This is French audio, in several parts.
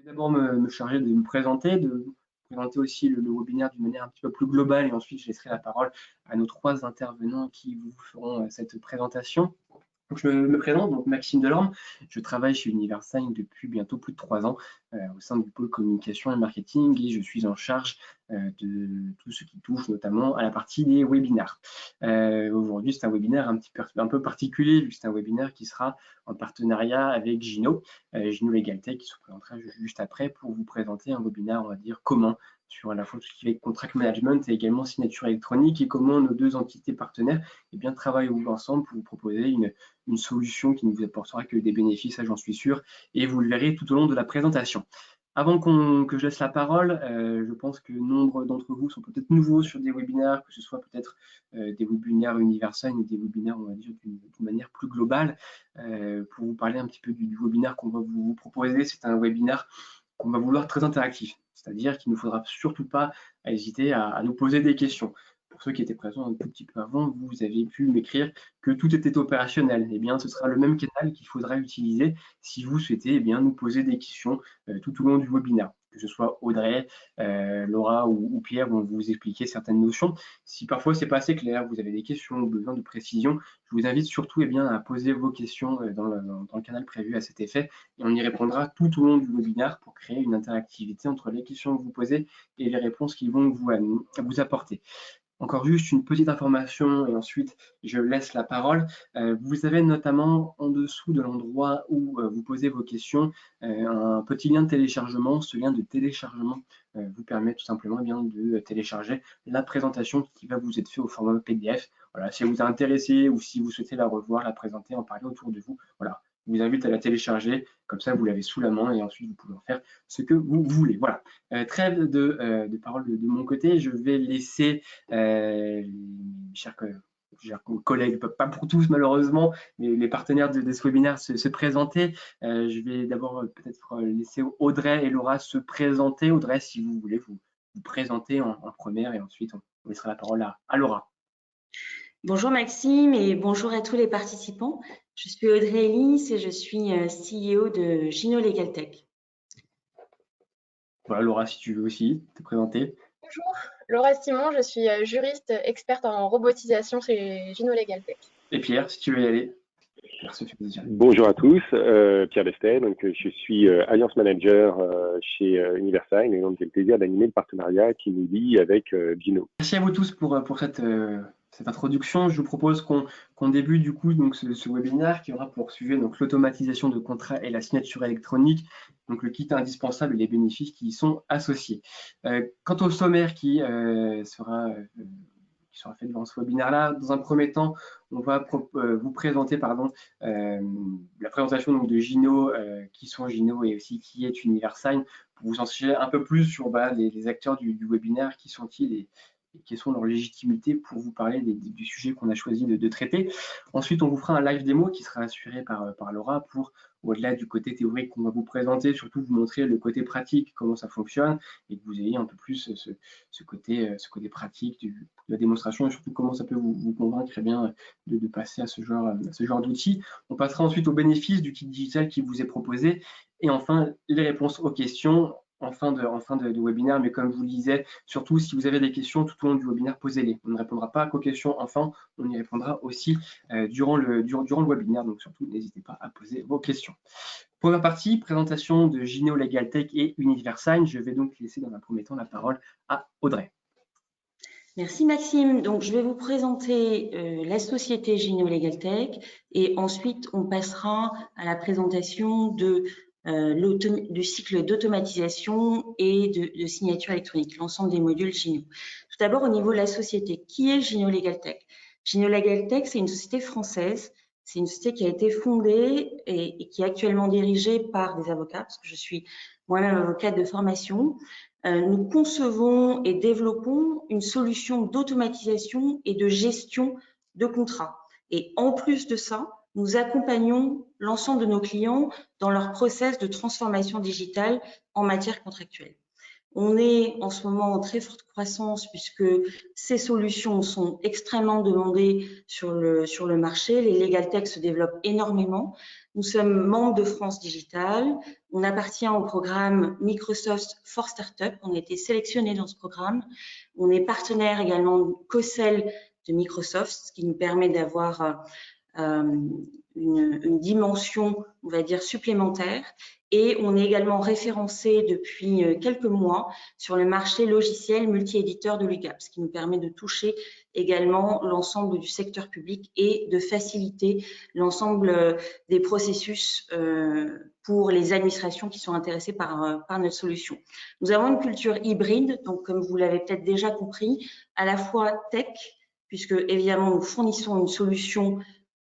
D'abord me charger de me présenter, de présenter aussi le webinaire d'une manière un petit peu plus globale et ensuite je laisserai la parole à nos 3 intervenants qui vous feront cette présentation. Donc, je me présente, donc Maxime Delorme, je travaille chez Universign depuis bientôt plus de 3 ans au sein du pôle communication et marketing et je suis en charge de tout ce qui touche notamment à la partie des webinaires. Aujourd'hui, c'est un webinaire un peu particulier vu que c'est un webinaire qui sera en partenariat avec Gino, Gino Legal Tech qui se présentera juste après pour vous présenter un webinaire, on va dire, commun sur à la fois tout ce qui est contract management et également signature électronique et comment nos 2 entités partenaires travaillent ensemble pour vous proposer une solution qui ne vous apportera que des bénéfices, ça j'en suis sûr, et vous le verrez tout au long de la présentation. Avant que je laisse la parole, je pense que nombre d'entre vous sont peut-être nouveaux sur des webinaires, que ce soit peut-être des webinaires universels ou des webinaires, on va dire, d'une manière plus globale. Pour vous parler un petit peu du webinaire qu'on va vous proposer, c'est un webinaire qu'on va vouloir très interactif, c'est-à-dire qu'il ne faudra surtout pas hésiter à nous poser des questions. Pour ceux qui étaient présents un tout petit peu avant, vous avez pu m'écrire que tout était opérationnel. Eh bien, ce sera le même canal qu'il faudra utiliser si vous souhaitez nous poser des questions tout au long du webinaire, que ce soit Audrey, Laura ou Pierre vont vous expliquer certaines notions. Si parfois c'est pas assez clair, vous avez des questions ou besoin de précision, je vous invite surtout à poser vos questions dans le canal prévu à cet effet et on y répondra tout au long du webinaire pour créer une interactivité entre les questions que vous posez et les réponses qu'ils vont vous apporter. Encore juste une petite information et ensuite je laisse la parole. Vous avez notamment en dessous de l'endroit où vous posez vos questions un petit lien de téléchargement. Ce lien de téléchargement vous permet tout simplement de télécharger la présentation qui va vous être faite au format PDF. Voilà, si elle vous a intéressé ou si vous souhaitez la revoir, la présenter, en parler autour de vous, voilà, je vous invite à la télécharger, comme ça vous l'avez sous la main et ensuite vous pouvez en faire ce que vous voulez. Voilà, trêve de parole de mon côté, je vais laisser mes chers collègues, pas pour tous malheureusement, mais les partenaires de ce webinaire se présenter. Je vais d'abord peut-être laisser Audrey et Laura se présenter. Audrey, si vous voulez vous présenter en première et ensuite on laissera la parole à Laura. Bonjour Maxime et bonjour à tous les participants. Je suis Audrey Ellis et je suis CEO de Gino Legal Tech. Voilà, Laura, si tu veux aussi te présenter. Bonjour, Laura Simon, je suis juriste experte en robotisation chez Gino Legal Tech. Et Pierre, si tu veux y aller. Bonjour à tous, Pierre Lestet, donc je suis Alliance Manager chez Universign et donc j'ai le plaisir d'animer le partenariat qui nous lie avec Gino. Merci à vous tous pour cette introduction. Je vous propose qu'on débute du coup donc ce webinaire qui aura pour sujet donc l'automatisation de contrats et la signature électronique, donc le kit indispensable et les bénéfices qui y sont associés. Quant au sommaire qui sera fait devant ce webinaire-là, dans un premier temps, on va vous présenter la présentation donc, de Gino, qui sont Gino et aussi qui est Universign, pour vous en sachiez un peu plus sur les acteurs du webinaire, qui sont-ils et quelles sont leurs légitimités pour vous parler du sujet qu'on a choisi de traiter. Ensuite, on vous fera un live démo qui sera assuré par Laura pour, au-delà du côté théorique qu'on va vous présenter, surtout vous montrer le côté pratique, comment ça fonctionne, et que vous ayez un peu plus ce côté pratique de la démonstration et surtout comment ça peut vous convaincre de passer à ce genre d'outils. On passera ensuite aux bénéfices du kit digital qui vous est proposé et enfin les réponses aux questions en fin de webinaire, mais comme je vous le disais, surtout si vous avez des questions tout au long du webinaire, posez-les. On ne répondra pas qu'aux questions enfin, on y répondra aussi durant le webinaire, donc surtout n'hésitez pas à poser vos questions. Première partie, présentation de Gino Legal Tech et Universign. Je vais donc laisser dans un premier temps la parole à Audrey. Merci Maxime. Donc, je vais vous présenter la société Gino Legal Tech et ensuite on passera à la présentation du cycle d'automatisation et de signature électronique, l'ensemble des modules Gino. Tout d'abord, au niveau de la société, qui est Gino Legal Tech? Gino Legal Tech, c'est une société française. C'est une société qui a été fondée et qui est actuellement dirigée par des avocats, parce que je suis moi-même avocate de formation. Nous concevons et développons une solution d'automatisation et de gestion de contrats. Et en plus de ça, nous accompagnons l'ensemble de nos clients dans leur process de transformation digitale en matière contractuelle. On est en ce moment en très forte croissance puisque ces solutions sont extrêmement demandées sur le marché. Les Legal Tech se développent énormément. Nous sommes membres de France Digital. On appartient au programme Microsoft for Startup. On a été sélectionné dans ce programme. On est partenaire également COSEL de Microsoft, ce qui nous permet d'avoir une dimension, on va dire, supplémentaire. Et on est également référencé depuis quelques mois sur le marché logiciel multi-éditeur de l'UGAP, ce qui nous permet de toucher également l'ensemble du secteur public et de faciliter l'ensemble des processus pour les administrations qui sont intéressées par notre solution. Nous avons une culture hybride, donc comme vous l'avez peut-être déjà compris, à la fois tech, puisque évidemment nous fournissons une solution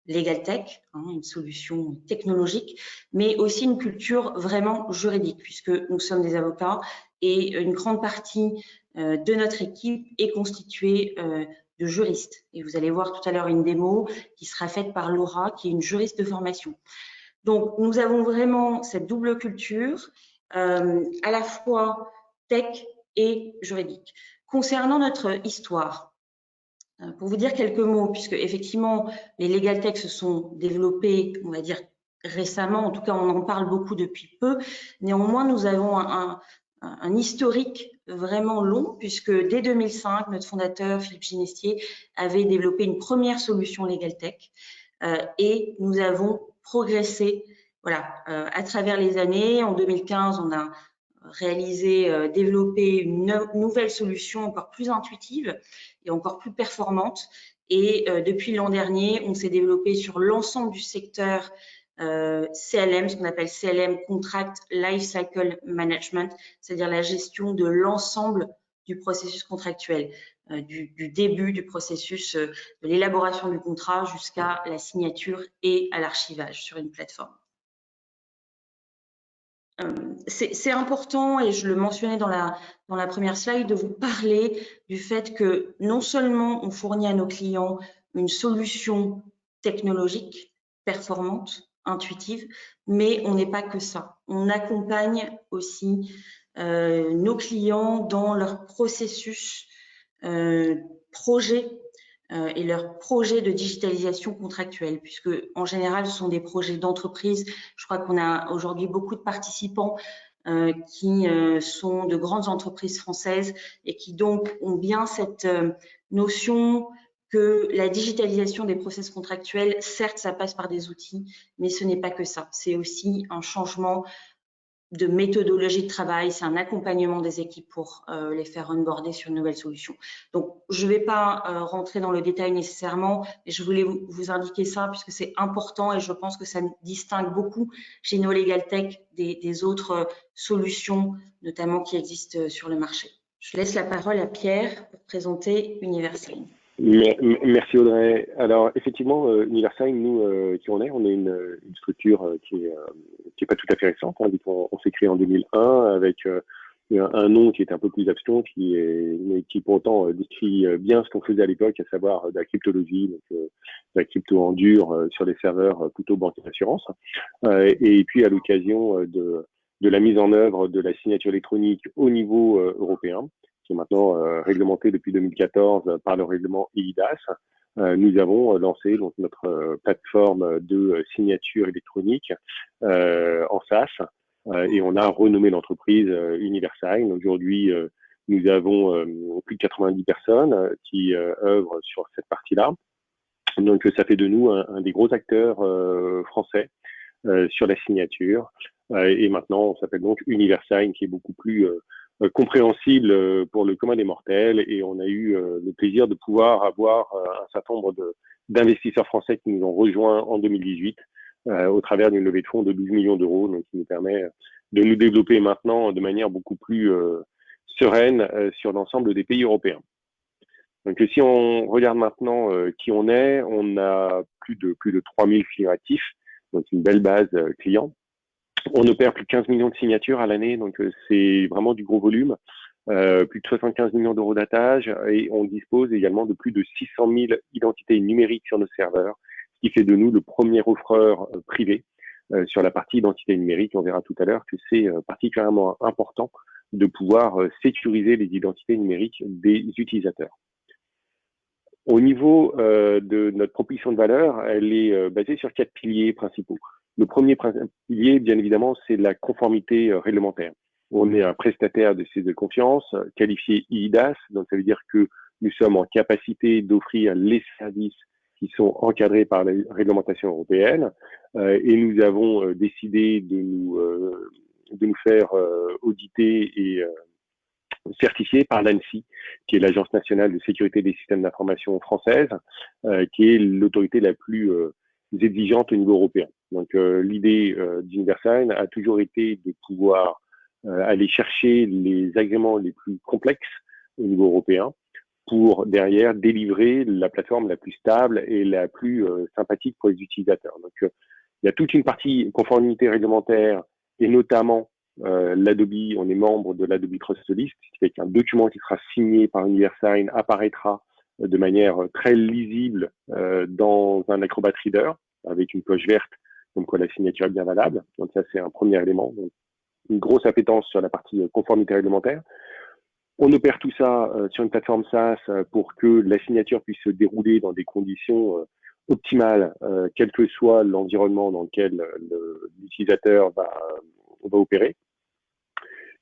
Legal Tech, une solution technologique, mais aussi une culture vraiment juridique, puisque nous sommes des avocats et une grande partie de notre équipe est constituée de juristes. Et vous allez voir tout à l'heure une démo qui sera faite par Laura, qui est une juriste de formation. Donc, nous avons vraiment cette double culture, à la fois tech et juridique. Concernant notre histoire, pour vous dire quelques mots, puisque effectivement, les Legal Tech se sont développés, on va dire, récemment. En tout cas, on en parle beaucoup depuis peu. Néanmoins, nous avons un historique vraiment long, puisque dès 2005, notre fondateur, Philippe Ginestier, avait développé une première solution Legal Tech et nous avons progressé à travers les années. En 2015, on a développer une nouvelle solution encore plus intuitive et encore plus performante. Et depuis l'an dernier, on s'est développé sur l'ensemble du secteur CLM, ce qu'on appelle CLM, Contract Lifecycle Management, c'est-à-dire la gestion de l'ensemble du processus contractuel, du début du processus de l'élaboration du contrat jusqu'à la signature et à l'archivage sur une plateforme. C'est important, et je le mentionnais dans la première slide, de vous parler du fait que non seulement on fournit à nos clients une solution technologique, performante, intuitive, mais on n'est pas que ça. On accompagne aussi nos clients dans leur processus projet et leurs projets de digitalisation contractuelle, puisque en général, ce sont des projets d'entreprise. Je crois qu'on a aujourd'hui beaucoup de participants qui sont de grandes entreprises françaises et qui donc ont bien cette notion que la digitalisation des process contractuels, certes, ça passe par des outils, mais ce n'est pas que ça. C'est aussi un changement de méthodologie de travail, c'est un accompagnement des équipes pour les faire onboarder sur une nouvelle solution. Donc, je ne vais pas rentrer dans le détail nécessairement, mais je voulais vous indiquer ça puisque c'est important et je pense que ça distingue beaucoup Gino Legal Tech des autres solutions, notamment qui existent sur le marché. Je laisse la parole à Pierre pour présenter Universign. Merci Audrey. Alors effectivement, Universign, nous qui on est une structure qui est pas tout à fait récente. Hein, on s'est créé en 2001 avec un nom qui est un peu plus abstrait, qui pourtant décrit bien ce qu'on faisait à l'époque, à savoir de la cryptologie, donc de la crypto en dur sur des serveurs plutôt banque et assurance. Et puis à l'occasion de la mise en œuvre de la signature électronique au niveau européen, qui est maintenant réglementé depuis 2014 par le règlement EIDAS, nous avons lancé donc, notre plateforme de signature électronique en SaaS et on a renommé l'entreprise Universign. Aujourd'hui, nous avons plus de 90 personnes qui œuvrent sur cette partie-là. Donc, ça fait de nous un des gros acteurs français sur la signature. Et maintenant, on s'appelle donc Universign, qui est beaucoup plus compréhensible pour le commun des mortels, et on a eu le plaisir de pouvoir avoir un certain nombre d'investisseurs français qui nous ont rejoints en 2018 au travers d'une levée de fonds de 12 millions d'euros, donc qui nous permet de nous développer maintenant de manière beaucoup plus sereine sur l'ensemble des pays européens. Donc si on regarde maintenant qui on a plus de 3000 clients actifs, donc une belle base client. On opère plus de 15 millions de signatures à l'année, donc c'est vraiment du gros volume. Plus de 75 millions d'euros d'attache, et on dispose également de plus de 600 000 identités numériques sur nos serveurs, ce qui fait de nous le premier offreur privé sur la partie identité numérique. On verra tout à l'heure que c'est particulièrement important de pouvoir sécuriser les identités numériques des utilisateurs. Au niveau de notre proposition de valeur, elle est basée sur 4 piliers principaux. Le premier pilier, bien évidemment, c'est la conformité réglementaire. On est un prestataire de services de confiance, qualifié IDAS, donc ça veut dire que nous sommes en capacité d'offrir les services qui sont encadrés par la réglementation européenne, et nous avons décidé de nous faire auditer et certifié par l'ANSSI, qui est l'Agence nationale de sécurité des systèmes d'information française, qui est l'autorité la plus exigeante au niveau européen. Donc l'idée d'Universign a toujours été de pouvoir aller chercher les agréments les plus complexes au niveau européen pour derrière délivrer la plateforme la plus stable et la plus sympathique pour les utilisateurs. Donc il y a toute une partie conformité réglementaire et notamment l'Adobe, on est membre de l'Adobe Trust List, ce qui fait qu'un document qui sera signé par Universign apparaîtra de manière très lisible dans un Acrobat Reader avec une cloche verte, donc la signature est bien valable. Donc ça, c'est un premier élément. Donc, une grosse appétence sur la partie conformité réglementaire. On opère tout ça sur une plateforme SaaS pour que la signature puisse se dérouler dans des conditions optimales, quel que soit l'environnement dans lequel l'utilisateur va opérer.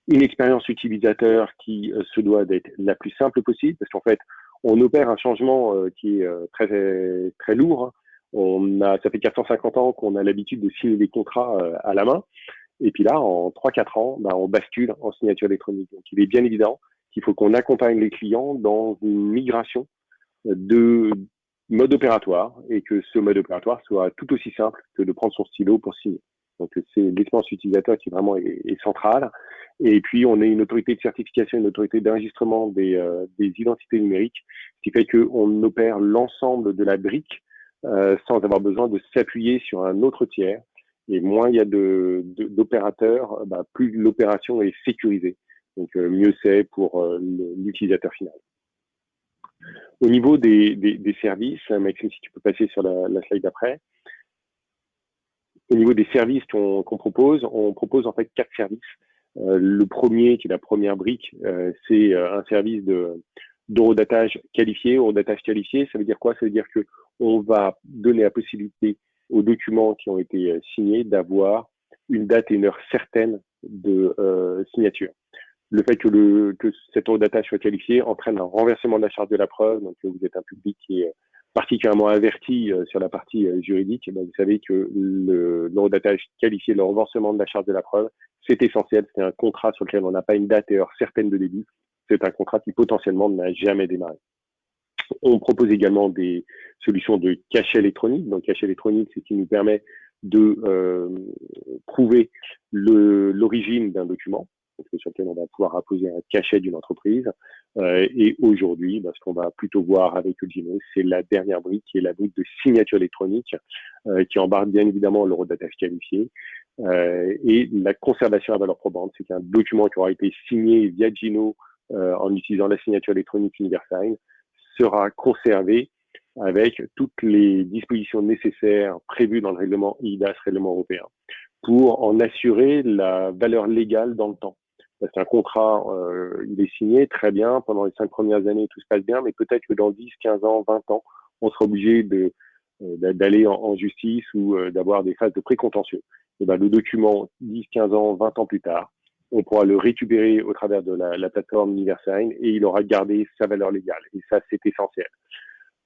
Une expérience utilisateur qui se doit d'être la plus simple possible, parce qu'en fait, on opère un changement qui est très, très lourd. Ça fait 450 ans qu'on a l'habitude de signer des contrats à la main. Et puis là, en 3-4 ans, on bascule en signature électronique. Donc, il est bien évident qu'il faut qu'on accompagne les clients dans une migration de mode opératoire et que ce mode opératoire soit tout aussi simple que de prendre son stylo pour signer. Donc, c'est l'expérience utilisateur qui vraiment est centrale. Et puis, on est une autorité de certification, une autorité d'enregistrement des identités numériques, ce qui fait qu'on opère l'ensemble de la brique sans avoir besoin de s'appuyer sur un autre tiers. Et moins il y a d'opérateurs, plus l'opération est sécurisée. Donc, mieux c'est pour l'utilisateur final. Au niveau des services, Maxime, si tu peux passer sur la slide d'après. Au niveau des services qu'on propose, on propose en fait 4 services. Le premier, qui est la première brique, c'est un service d'horodatage qualifié. Horodatage qualifié, ça veut dire quoi? Ça veut dire que on va donner la possibilité aux documents qui ont été signés d'avoir une date et une heure certaine de signature. Le fait que cet horodatage soit qualifié entraîne un renversement de la charge de la preuve. Donc, vous êtes un public qui est particulièrement averti sur la partie juridique. Vous savez que l'horodatage qualifié, le renversement de la charge de la preuve, c'est essentiel. C'est un contrat sur lequel on n'a pas une date et heure certaine de début. C'est un contrat qui potentiellement n'a jamais démarré. On propose également des solutions de cachet électronique. Donc, cachet électronique, c'est ce qui nous permet de prouver l'origine d'un document, sur lequel on va pouvoir apposer un cachet d'une entreprise. Et aujourd'hui, ce qu'on va plutôt voir avec Ultimo, c'est la dernière brique, qui est la brique de signature électronique, qui embarque bien évidemment l'horodatage qualifié et la conservation à valeur probante. C'est qu'un document qui aura été signé via Gino en utilisant la signature électronique Universign sera conservé avec toutes les dispositions nécessaires prévues dans le règlement IDAS, règlement européen, pour en assurer la valeur légale dans le temps. C'est un contrat, il est signé, très bien, pendant les 5 premières années, tout se passe bien, mais peut-être que dans 10, 15 ans, 20 ans, on sera obligé d'aller en justice ou d'avoir des phases de précontentieux. Et le document, 10, 15 ans, 20 ans plus tard, on pourra le récupérer au travers de la plateforme Universign et il aura gardé sa valeur légale. Et ça, c'est essentiel.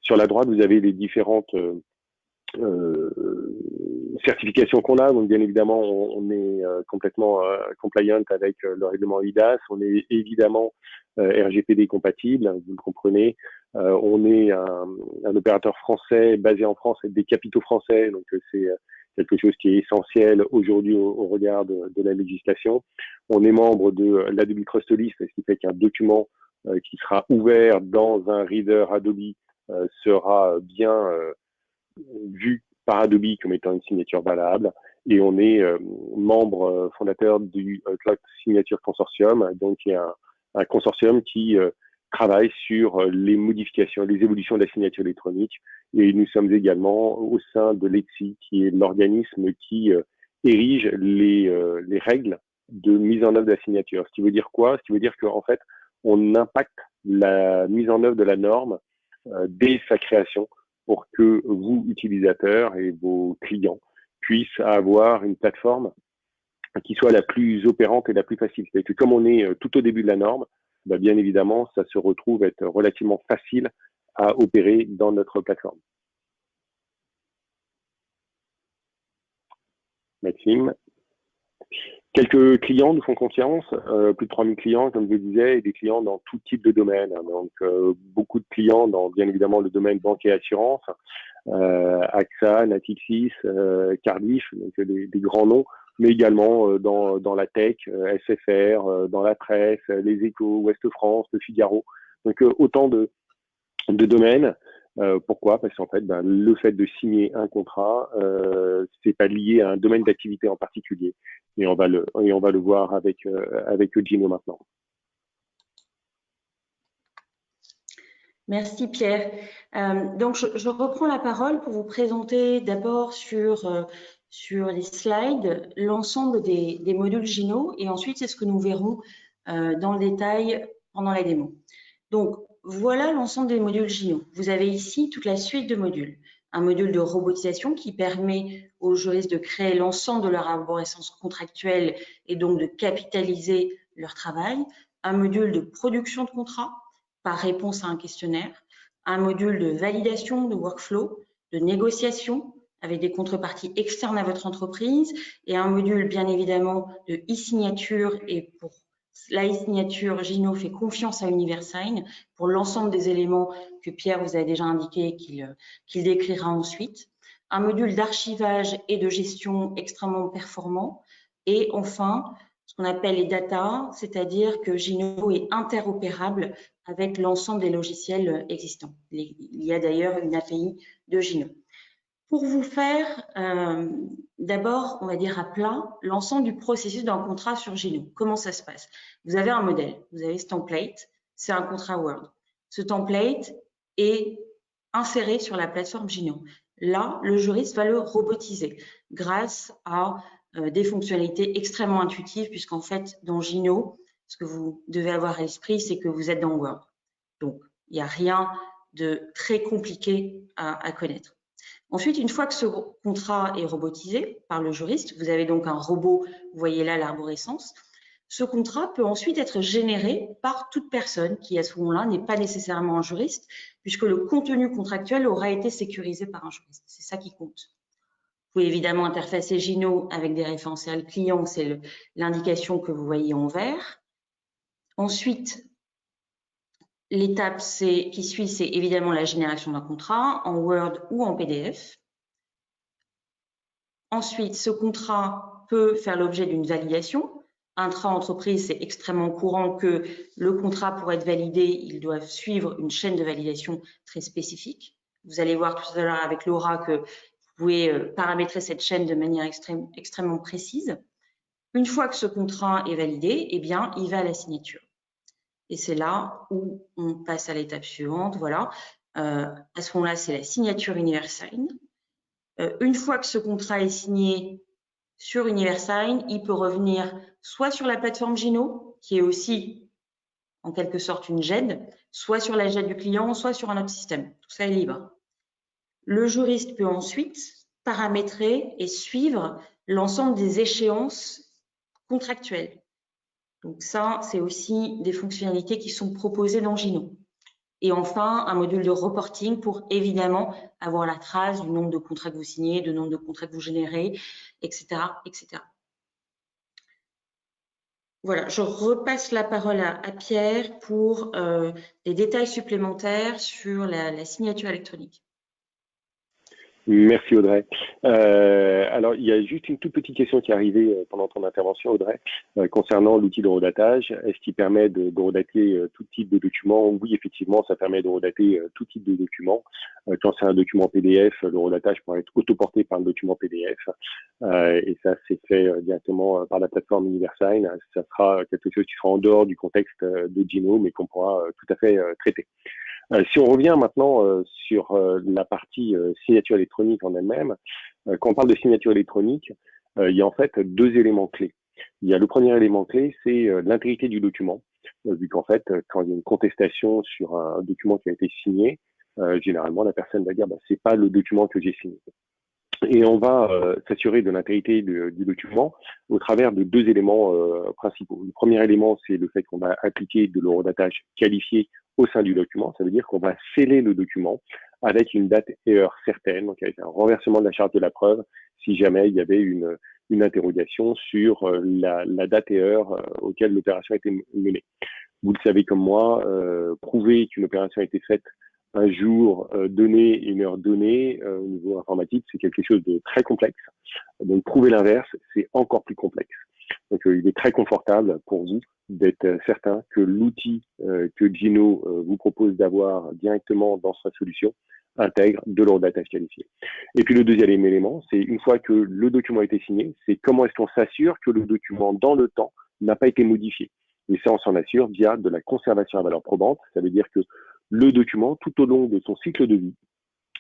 Sur la droite, vous avez les différentes certifications qu'on a. Donc, bien évidemment, on est complètement compliant avec le règlement IDAS. On est évidemment RGPD compatible, vous le comprenez. On est un opérateur français basé en France avec des capitaux français. Donc, c'est quelque chose qui est essentiel aujourd'hui au regard de la législation. On est membre de l'Adobe Trust List, ce qui fait qu'un document qui sera ouvert dans un reader Adobe sera bien vu par Adobe comme étant une signature valable. Et on est membre fondateur du Cloud Signature Consortium, donc il y a un consortium qui travaille sur les modifications, les évolutions de la signature électronique. Et nous sommes également au sein de l'ETSI, qui est l'organisme qui érige les règles de mise en œuvre de la signature. Ce qui veut dire quoi? Ce qui veut dire qu'en fait, on impacte la mise en œuvre de la norme dès sa création pour que vous, utilisateurs et vos clients, puissent avoir une plateforme qui soit la plus opérante et la plus facile. C'est que comme on est tout au début de la norme, bah, bien évidemment, ça se retrouve être relativement facile à opérer dans notre plateforme. Maxime. Quelques clients nous font confiance, plus de 3000 clients, comme je le disais, et des clients dans tout type de domaine. Donc, beaucoup de clients dans, bien évidemment, le domaine banque et assurance, AXA, Natixis, Cardiff, donc des grands noms, mais également dans la tech, SFR, dans la presse, Les Échos, Ouest France, Le Figaro. Donc, autant de domaines. Pourquoi? Parce qu'en fait, le fait de signer un contrat, c'est pas lié à un domaine d'activité en particulier, et on va le voir avec Gino maintenant. Merci Pierre. Donc je reprends la parole pour vous présenter d'abord sur les slides l'ensemble des modules Gino, et ensuite c'est ce que nous verrons dans le détail pendant la démo. Donc voilà l'ensemble des modules Gino. Vous avez ici toute la suite de modules. Un module de robotisation qui permet aux juristes de créer l'ensemble de leur arborescence contractuelle et donc de capitaliser leur travail. Un module de production de contrats par réponse à un questionnaire. Un module de validation de workflow, de négociation avec des contreparties externes à votre entreprise, et un module bien évidemment de e-signature, et pour la e-signature, Gino fait confiance à Universign pour l'ensemble des éléments que Pierre vous a déjà indiqué qu'il décrira ensuite. Un module d'archivage et de gestion extrêmement performant. Et enfin, ce qu'on appelle les data, c'est-à-dire que Gino est interopérable avec l'ensemble des logiciels existants. Il y a d'ailleurs une API de Gino. Pour vous faire d'abord, on va dire à plat, l'ensemble du processus d'un contrat sur Gino. Comment ça se passe? Vous avez un modèle, vous avez ce template, c'est un contrat Word. Ce template est inséré sur la plateforme Gino. Là, le juriste va le robotiser grâce à des fonctionnalités extrêmement intuitives, puisqu'en fait, dans Gino, ce que vous devez avoir à l'esprit, c'est que vous êtes dans Word. Donc, il n'y a rien de très compliqué à connaître. Ensuite, une fois que ce contrat est robotisé par le juriste, vous avez donc un robot, vous voyez là l'arborescence, ce contrat peut ensuite être généré par toute personne qui, à ce moment-là, n'est pas nécessairement un juriste, puisque le contenu contractuel aura été sécurisé par un juriste. C'est ça qui compte. Vous pouvez évidemment interfacer Gino avec des référentiels clients, c'est l'indication que vous voyez en vert. Ensuite, l'étape qui suit, c'est évidemment la génération d'un contrat en Word ou en PDF. Ensuite, ce contrat peut faire l'objet d'une validation. Intra-entreprise, c'est extrêmement courant que le contrat, pour être validé, il doit suivre une chaîne de validation très spécifique. Vous allez voir tout à l'heure avec Laura que vous pouvez paramétrer cette chaîne de manière extrêmement précise. Une fois que ce contrat est validé, eh bien, il va à la signature. Et c'est là où on passe à l'étape suivante. Voilà. À ce moment-là, c'est la signature Universign. Une fois que ce contrat est signé sur Universign, il peut revenir soit sur la plateforme Gino, qui est aussi en quelque sorte une GED, soit sur la GED du client, soit sur un autre système. Tout ça est libre. Le juriste peut ensuite paramétrer et suivre l'ensemble des échéances contractuelles. Donc ça, c'est aussi des fonctionnalités qui sont proposées dans Gino. Et enfin, un module de reporting pour évidemment avoir la trace du nombre de contrats que vous signez, du nombre de contrats que vous générez, etc., etc. Voilà, je repasse la parole à Pierre pour des détails supplémentaires sur la signature électronique. Merci Audrey. Alors, il y a juste une toute petite question qui est arrivée pendant ton intervention, Audrey, concernant l'outil de redatage. Est-ce qu'il permet de redater tout type de documents? Oui, effectivement, ça permet de redater tout type de documents. Quand c'est un document PDF, le redatage pourra être autoporté par le document PDF. Et ça, c'est fait directement par la plateforme Universign. Ça sera quelque chose qui sera en dehors du contexte de Gino, mais qu'on pourra tout à fait traiter. Si on revient maintenant sur la partie signature électronique en elle-même, quand on parle de signature électronique, il y a en fait deux éléments clés. Il y a le premier élément clé, c'est l'intégrité du document, vu qu'en fait, quand il y a une contestation sur un document qui a été signé, généralement la personne va dire c'est pas le document que j'ai signé. Et on va s'assurer de l'intégrité du document au travers de deux éléments principaux. Le premier élément, c'est le fait qu'on va appliquer de l'horodatage qualifié au sein du document. Ça veut dire qu'on va sceller le document avec une date et heure certaine, donc avec un renversement de la charge de la preuve si jamais il y avait une interrogation sur la date et heure auquel l'opération a été menée. Vous le savez comme moi, prouver qu'une opération a été faite un jour donné, une heure donnée, au niveau informatique, c'est quelque chose de très complexe. Donc, prouver l'inverse, c'est encore plus complexe. Donc, il est très confortable pour vous d'être certain que l'outil que Gino vous propose d'avoir directement dans sa solution intègre de l'horodatage qualifié. Et puis, le deuxième élément, c'est une fois que le document a été signé, c'est comment est-ce qu'on s'assure que le document, dans le temps, n'a pas été modifié. Et ça, on s'en assure via de la conservation à valeur probante. Ça veut dire que le document, tout au long de son cycle de vie,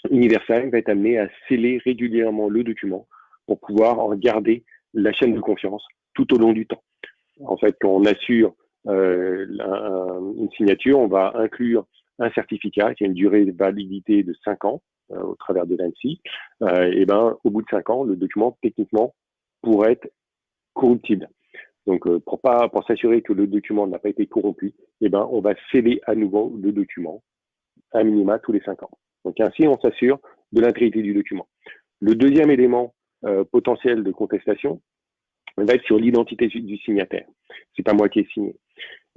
Universign va être amené à sceller régulièrement le document pour pouvoir en garder la chaîne de confiance tout au long du temps. En fait, quand on assure une signature, on va inclure un certificat qui a une durée de validité de 5 ans au travers de l'ANSSI. Et au bout de 5 ans, le document, techniquement, pourrait être corruptible. Donc, pour s'assurer que le document n'a pas été corrompu, on va sceller à nouveau le document, à minima tous les 5 ans. Donc, ainsi, on s'assure de l'intégrité du document. Le deuxième élément potentiel de contestation va être sur l'identité du signataire. C'est pas moi qui ai signé.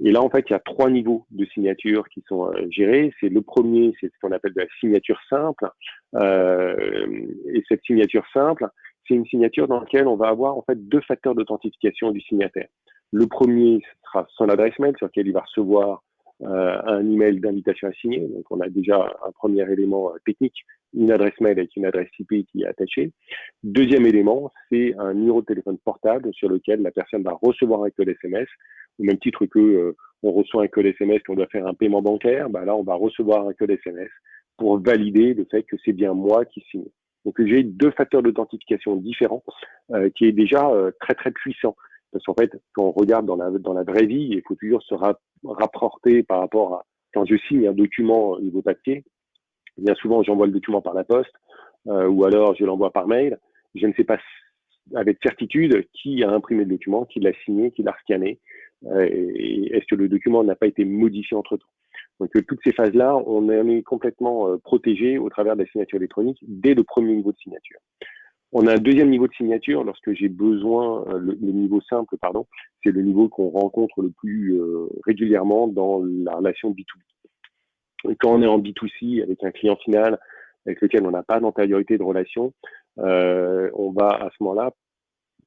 Et là, en fait, il y a 3 niveaux de signature qui sont gérés. C'est le premier, c'est ce qu'on appelle de la signature simple. Et cette signature simple, c'est une signature dans laquelle on va avoir en fait 2 facteurs d'authentification du signataire. Le premier sera son adresse mail sur lequel il va recevoir un email d'invitation à signer. Donc, on a déjà un premier élément technique, une adresse mail avec une adresse IP qui est attachée. Deuxième élément, c'est un numéro de téléphone portable sur lequel la personne va recevoir un code SMS, au même titre que on reçoit un code SMS qu'on doit faire un paiement bancaire. Là, on va recevoir un code SMS pour valider le fait que c'est bien moi qui signe. Donc, j'ai 2 facteurs d'authentification différents qui est déjà très, très puissant. Parce qu'en fait, quand on regarde dans la vraie vie, il faut toujours se rapporter par rapport à quand je signe un document au niveau papier. Bien souvent, j'envoie le document par la poste ou alors je l'envoie par mail. Je ne sais pas avec certitude qui a imprimé le document, qui l'a signé, qui l'a scanné, et est-ce que le document n'a pas été modifié entre-temps. Donc, toutes ces phases-là, on est complètement protégé au travers de la signature électronique dès le premier niveau de signature. On a un deuxième niveau de signature lorsque j'ai besoin, le niveau simple, pardon, c'est le niveau qu'on rencontre le plus régulièrement dans la relation B2B. Et quand on est en B2C avec un client final avec lequel on n'a pas d'antériorité de relation, on va à ce moment-là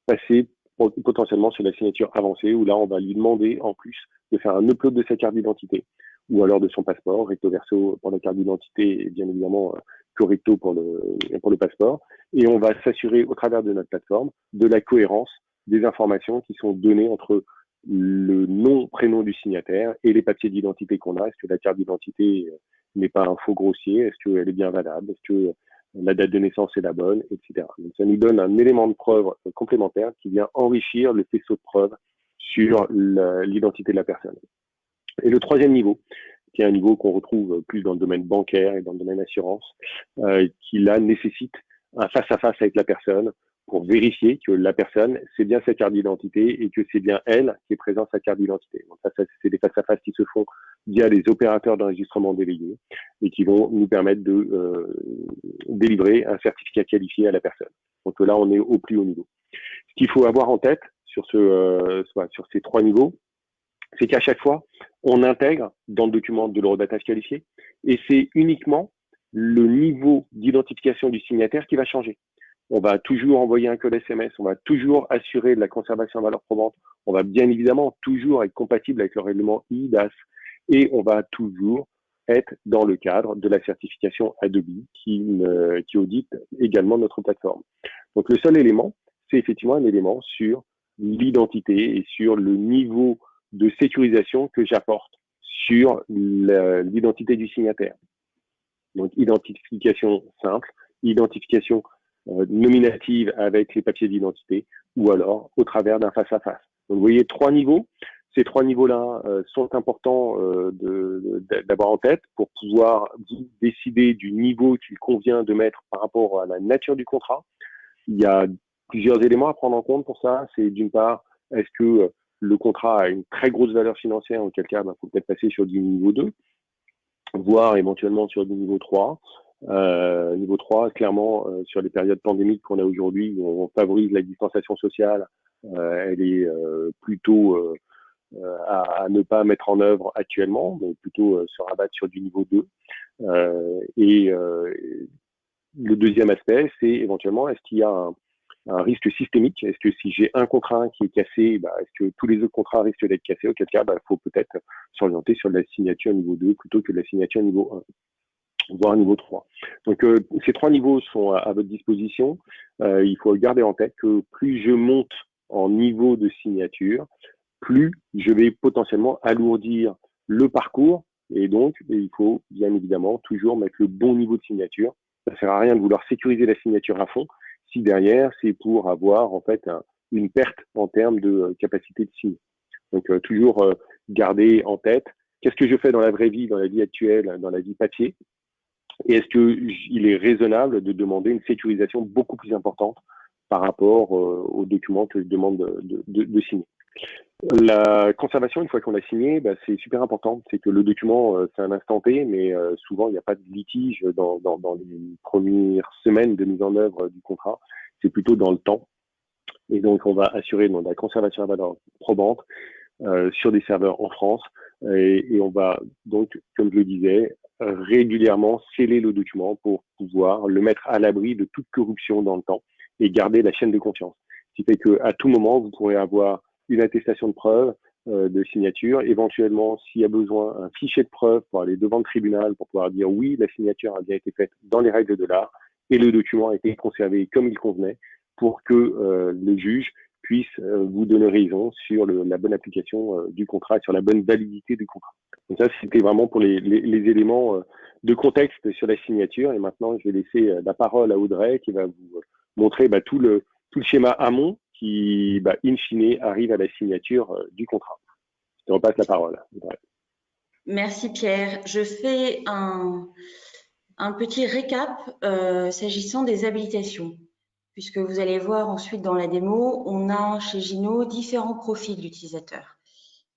passer potentiellement sur la signature avancée où là, on va lui demander en plus de faire un upload de sa carte d'identité ou alors de son passeport, recto verso pour la carte d'identité et bien évidemment correcto pour le passeport. Et on va s'assurer au travers de notre plateforme de la cohérence des informations qui sont données entre le nom, prénom du signataire et les papiers d'identité qu'on a. Est-ce que la carte d'identité n'est pas un faux grossier? Est-ce qu'elle est bien valable? Est-ce que la date de naissance est la bonne, etc. Donc, ça nous donne un élément de preuve complémentaire qui vient enrichir le faisceau de preuves sur l'identité de la personne. Et le troisième niveau, qui est un niveau qu'on retrouve plus dans le domaine bancaire et dans le domaine assurance, qui là nécessite un face-à-face avec la personne pour vérifier que la personne, c'est bien sa carte d'identité et que c'est bien elle qui est présente sa carte d'identité. Donc ça, c'est des face-à-face qui se font via les opérateurs d'enregistrement délégués et qui vont nous permettre de délivrer un certificat qualifié à la personne. Donc là, on est au plus haut niveau. Ce qu'il faut avoir en tête sur ces 3 niveaux, c'est qu'à chaque fois, on intègre dans le document de l'horodatage qualifié et c'est uniquement le niveau d'identification du signataire qui va changer. On va toujours envoyer un code SMS, on va toujours assurer de la conservation à valeur probante, on va bien évidemment toujours être compatible avec le règlement IDAS et on va toujours être dans le cadre de la certification Adobe qui audite également notre plateforme. Donc le seul élément, c'est effectivement un élément sur l'identité et sur le niveau de sécurisation que j'apporte sur l'identité du signataire. Donc, identification simple, identification nominative avec les papiers d'identité ou alors au travers d'un face-à-face. Donc, vous voyez 3 niveaux. Ces 3 niveaux-là sont importants d'avoir en tête pour pouvoir décider du niveau qu'il convient de mettre par rapport à la nature du contrat. Il y a plusieurs éléments à prendre en compte pour ça. C'est d'une part, est-ce que le contrat a une très grosse valeur financière, auquel cas, il faut peut-être passer sur du niveau 2, voire éventuellement sur du niveau 3. Niveau 3, clairement, sur les périodes pandémiques qu'on a aujourd'hui, où on favorise la distanciation sociale, elle est plutôt à ne pas mettre en œuvre actuellement, mais plutôt se rabattre sur du niveau 2. Le deuxième aspect, c'est éventuellement, est-ce qu'il y a un risque systémique? Est-ce que si j'ai un contrat qui est cassé, est-ce que tous les autres contrats risquent d'être cassés? Auquel cas, il faut peut-être s'orienter sur de la signature niveau 2 plutôt que de la signature niveau 1, voire niveau 3. Donc, ces 3 niveaux sont à votre disposition. Il faut garder en tête que plus je monte en niveau de signature, plus je vais potentiellement alourdir le parcours. Et donc, il faut bien évidemment toujours mettre le bon niveau de signature. Ça ne sert à rien de vouloir sécuriser la signature à fond si derrière, c'est pour avoir en fait une perte en termes de capacité de signer. Donc, toujours garder en tête qu'est-ce que je fais dans la vraie vie, dans la vie actuelle, dans la vie papier, et est-ce qu'il est raisonnable de demander une sécurisation beaucoup plus importante par rapport aux documents que je demande de signer. La conservation, une fois qu'on l'a signé, c'est super important. C'est que le document, c'est un instant T, mais souvent, il n'y a pas de litige dans les premières semaines de mise en œuvre du contrat. C'est plutôt dans le temps. Et donc, on va assurer la conservation à valeur probante sur des serveurs en France. Et on va donc, comme je le disais, régulièrement sceller le document pour pouvoir le mettre à l'abri de toute corruption dans le temps et garder la chaîne de confiance. Ce qui fait qu'à tout moment, vous pourrez avoir une attestation de preuve de signature, éventuellement, s'il y a besoin, un fichier de preuve pour aller devant le tribunal pour pouvoir dire oui, la signature a bien été faite dans les règles de l'art et le document a été conservé comme il convenait pour que le juge puisse vous donner raison sur la bonne application du contrat et sur la bonne validité du contrat. Donc ça, c'était vraiment pour les éléments de contexte sur la signature. Et maintenant, je vais laisser la parole à Audrey qui va vous montrer tout le schéma amont qui, in fine, arrive à la signature du contrat. Je te repasse la parole. Merci Pierre. Je fais un petit récap s'agissant des habilitations. Puisque vous allez voir ensuite dans la démo, on a chez Gino différents profils d'utilisateurs.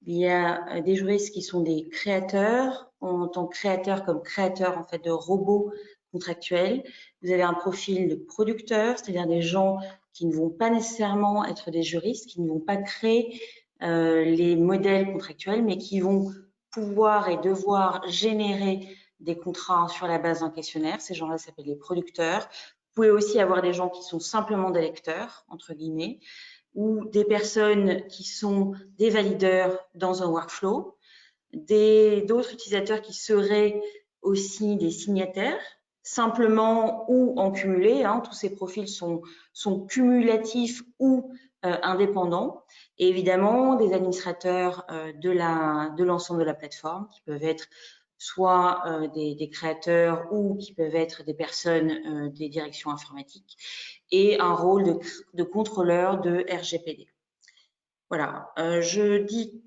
Il y a des juristes qui sont des créateurs, on entend créateur comme créateur en fait de robots contractuels. Vous avez un profil de producteur, c'est-à-dire des gens qui ne vont pas nécessairement être des juristes, qui ne vont pas créer les modèles contractuels, mais qui vont pouvoir et devoir générer des contrats sur la base d'un questionnaire. Ces gens-là s'appellent les producteurs. Vous pouvez aussi avoir des gens qui sont simplement des lecteurs, entre guillemets, ou des personnes qui sont des valideurs dans un workflow, d'autres utilisateurs qui seraient aussi des signataires, simplement ou en cumulé. Tous ces profils sont cumulatifs ou indépendants. Et évidemment, des administrateurs de l'ensemble de la plateforme qui peuvent être soit des créateurs ou qui peuvent être des personnes des directions informatiques et un rôle de contrôleur de RGPD. Voilà, je dis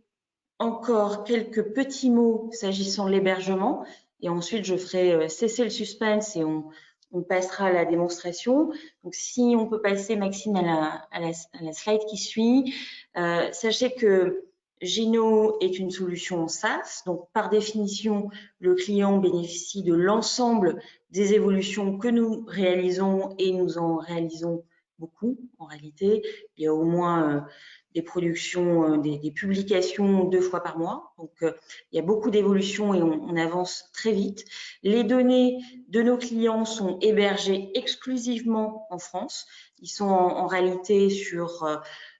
encore quelques petits mots s'agissant de l'hébergement et ensuite je ferai cesser le suspense et on passera à la démonstration. Donc si on peut passer Maxime à la slide qui suit, sachez que Gino est une solution SaaS, donc par définition, le client bénéficie de l'ensemble des évolutions que nous réalisons et nous en réalisons beaucoup en réalité. Il y a au moins des productions, des publications 2 fois par mois, donc il y a beaucoup d'évolutions et on avance très vite. Les données de nos clients sont hébergées exclusivement en France. Ils sont en réalité sur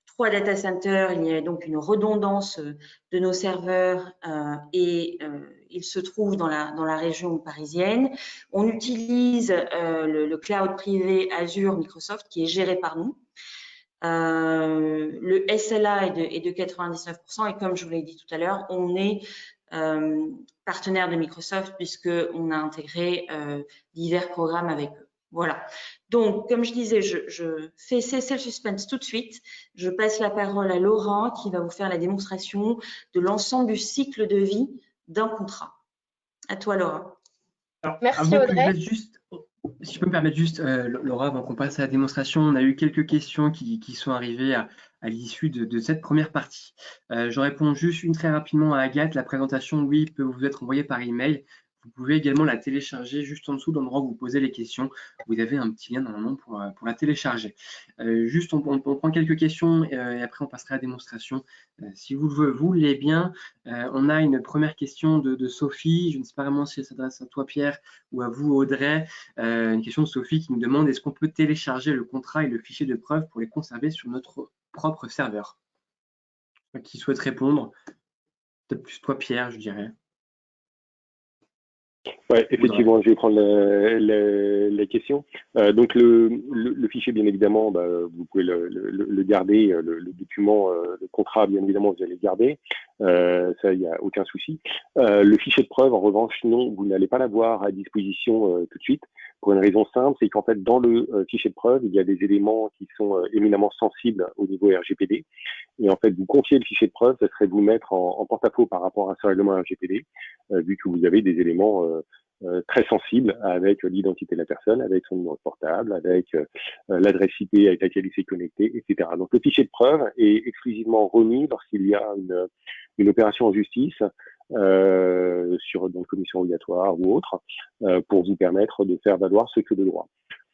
3 data centers, il y a donc une redondance de nos serveurs et ils se trouvent dans la région parisienne. On utilise le cloud privé Azure Microsoft qui est géré par nous. Le SLA est de 99% et comme je vous l'ai dit tout à l'heure, on est partenaire de Microsoft puisqu'on a intégré divers programmes avec eux. Voilà. Donc, comme je disais, je fais cesser le suspense tout de suite. Je passe la parole à Laura qui va vous faire la démonstration de l'ensemble du cycle de vie d'un contrat. À toi, Laura. Alors, Merci, avant que je Audrey. laisse juste, si je peux me permettre juste, Laura, avant qu'on passe à la démonstration, on a eu quelques questions qui sont arrivées à l'issue de cette première partie. Je réponds juste une très rapidement à Agathe. La présentation, oui, peut vous être envoyée par email. Vous pouvez également la télécharger juste en dessous, dans l'endroit où vous posez les questions. Vous avez un petit lien normalement pour la télécharger. Juste, on prend quelques questions et après on passera à la démonstration. Si vous le voulez bien, on a une première question de Sophie. Je ne sais pas vraiment si elle s'adresse à toi, Pierre, ou à vous, Audrey. Une question de Sophie qui nous demande est-ce qu'on peut télécharger le contrat et le fichier de preuve pour les conserver sur notre propre serveur? Qui souhaite répondre? Peut-être plus toi, Pierre, je dirais. Ouais, effectivement, je vais prendre la question. Donc le fichier, bien évidemment, vous pouvez le garder, le document, le contrat, bien évidemment, vous allez le garder. Ça, il n'y a aucun souci. Le fichier de preuve, en revanche, non, vous n'allez pas l'avoir à disposition tout de suite. Pour une raison simple, c'est qu'en fait, dans le fichier de preuve, il y a des éléments qui sont éminemment sensibles au niveau RGPD. Et en fait, vous confier le fichier de preuve, ça serait vous mettre en porte-à-faux par rapport à ce règlement RGPD, vu que vous avez des éléments très sensibles avec l'identité de la personne, avec son numéro de portable, avec l'adresse IP avec laquelle il s'est connecté, etc. Donc le fichier de preuve est exclusivement remis lorsqu'il y a une opération en justice sur donc commission obligatoire ou autre, pour vous permettre de faire valoir ce que de droit.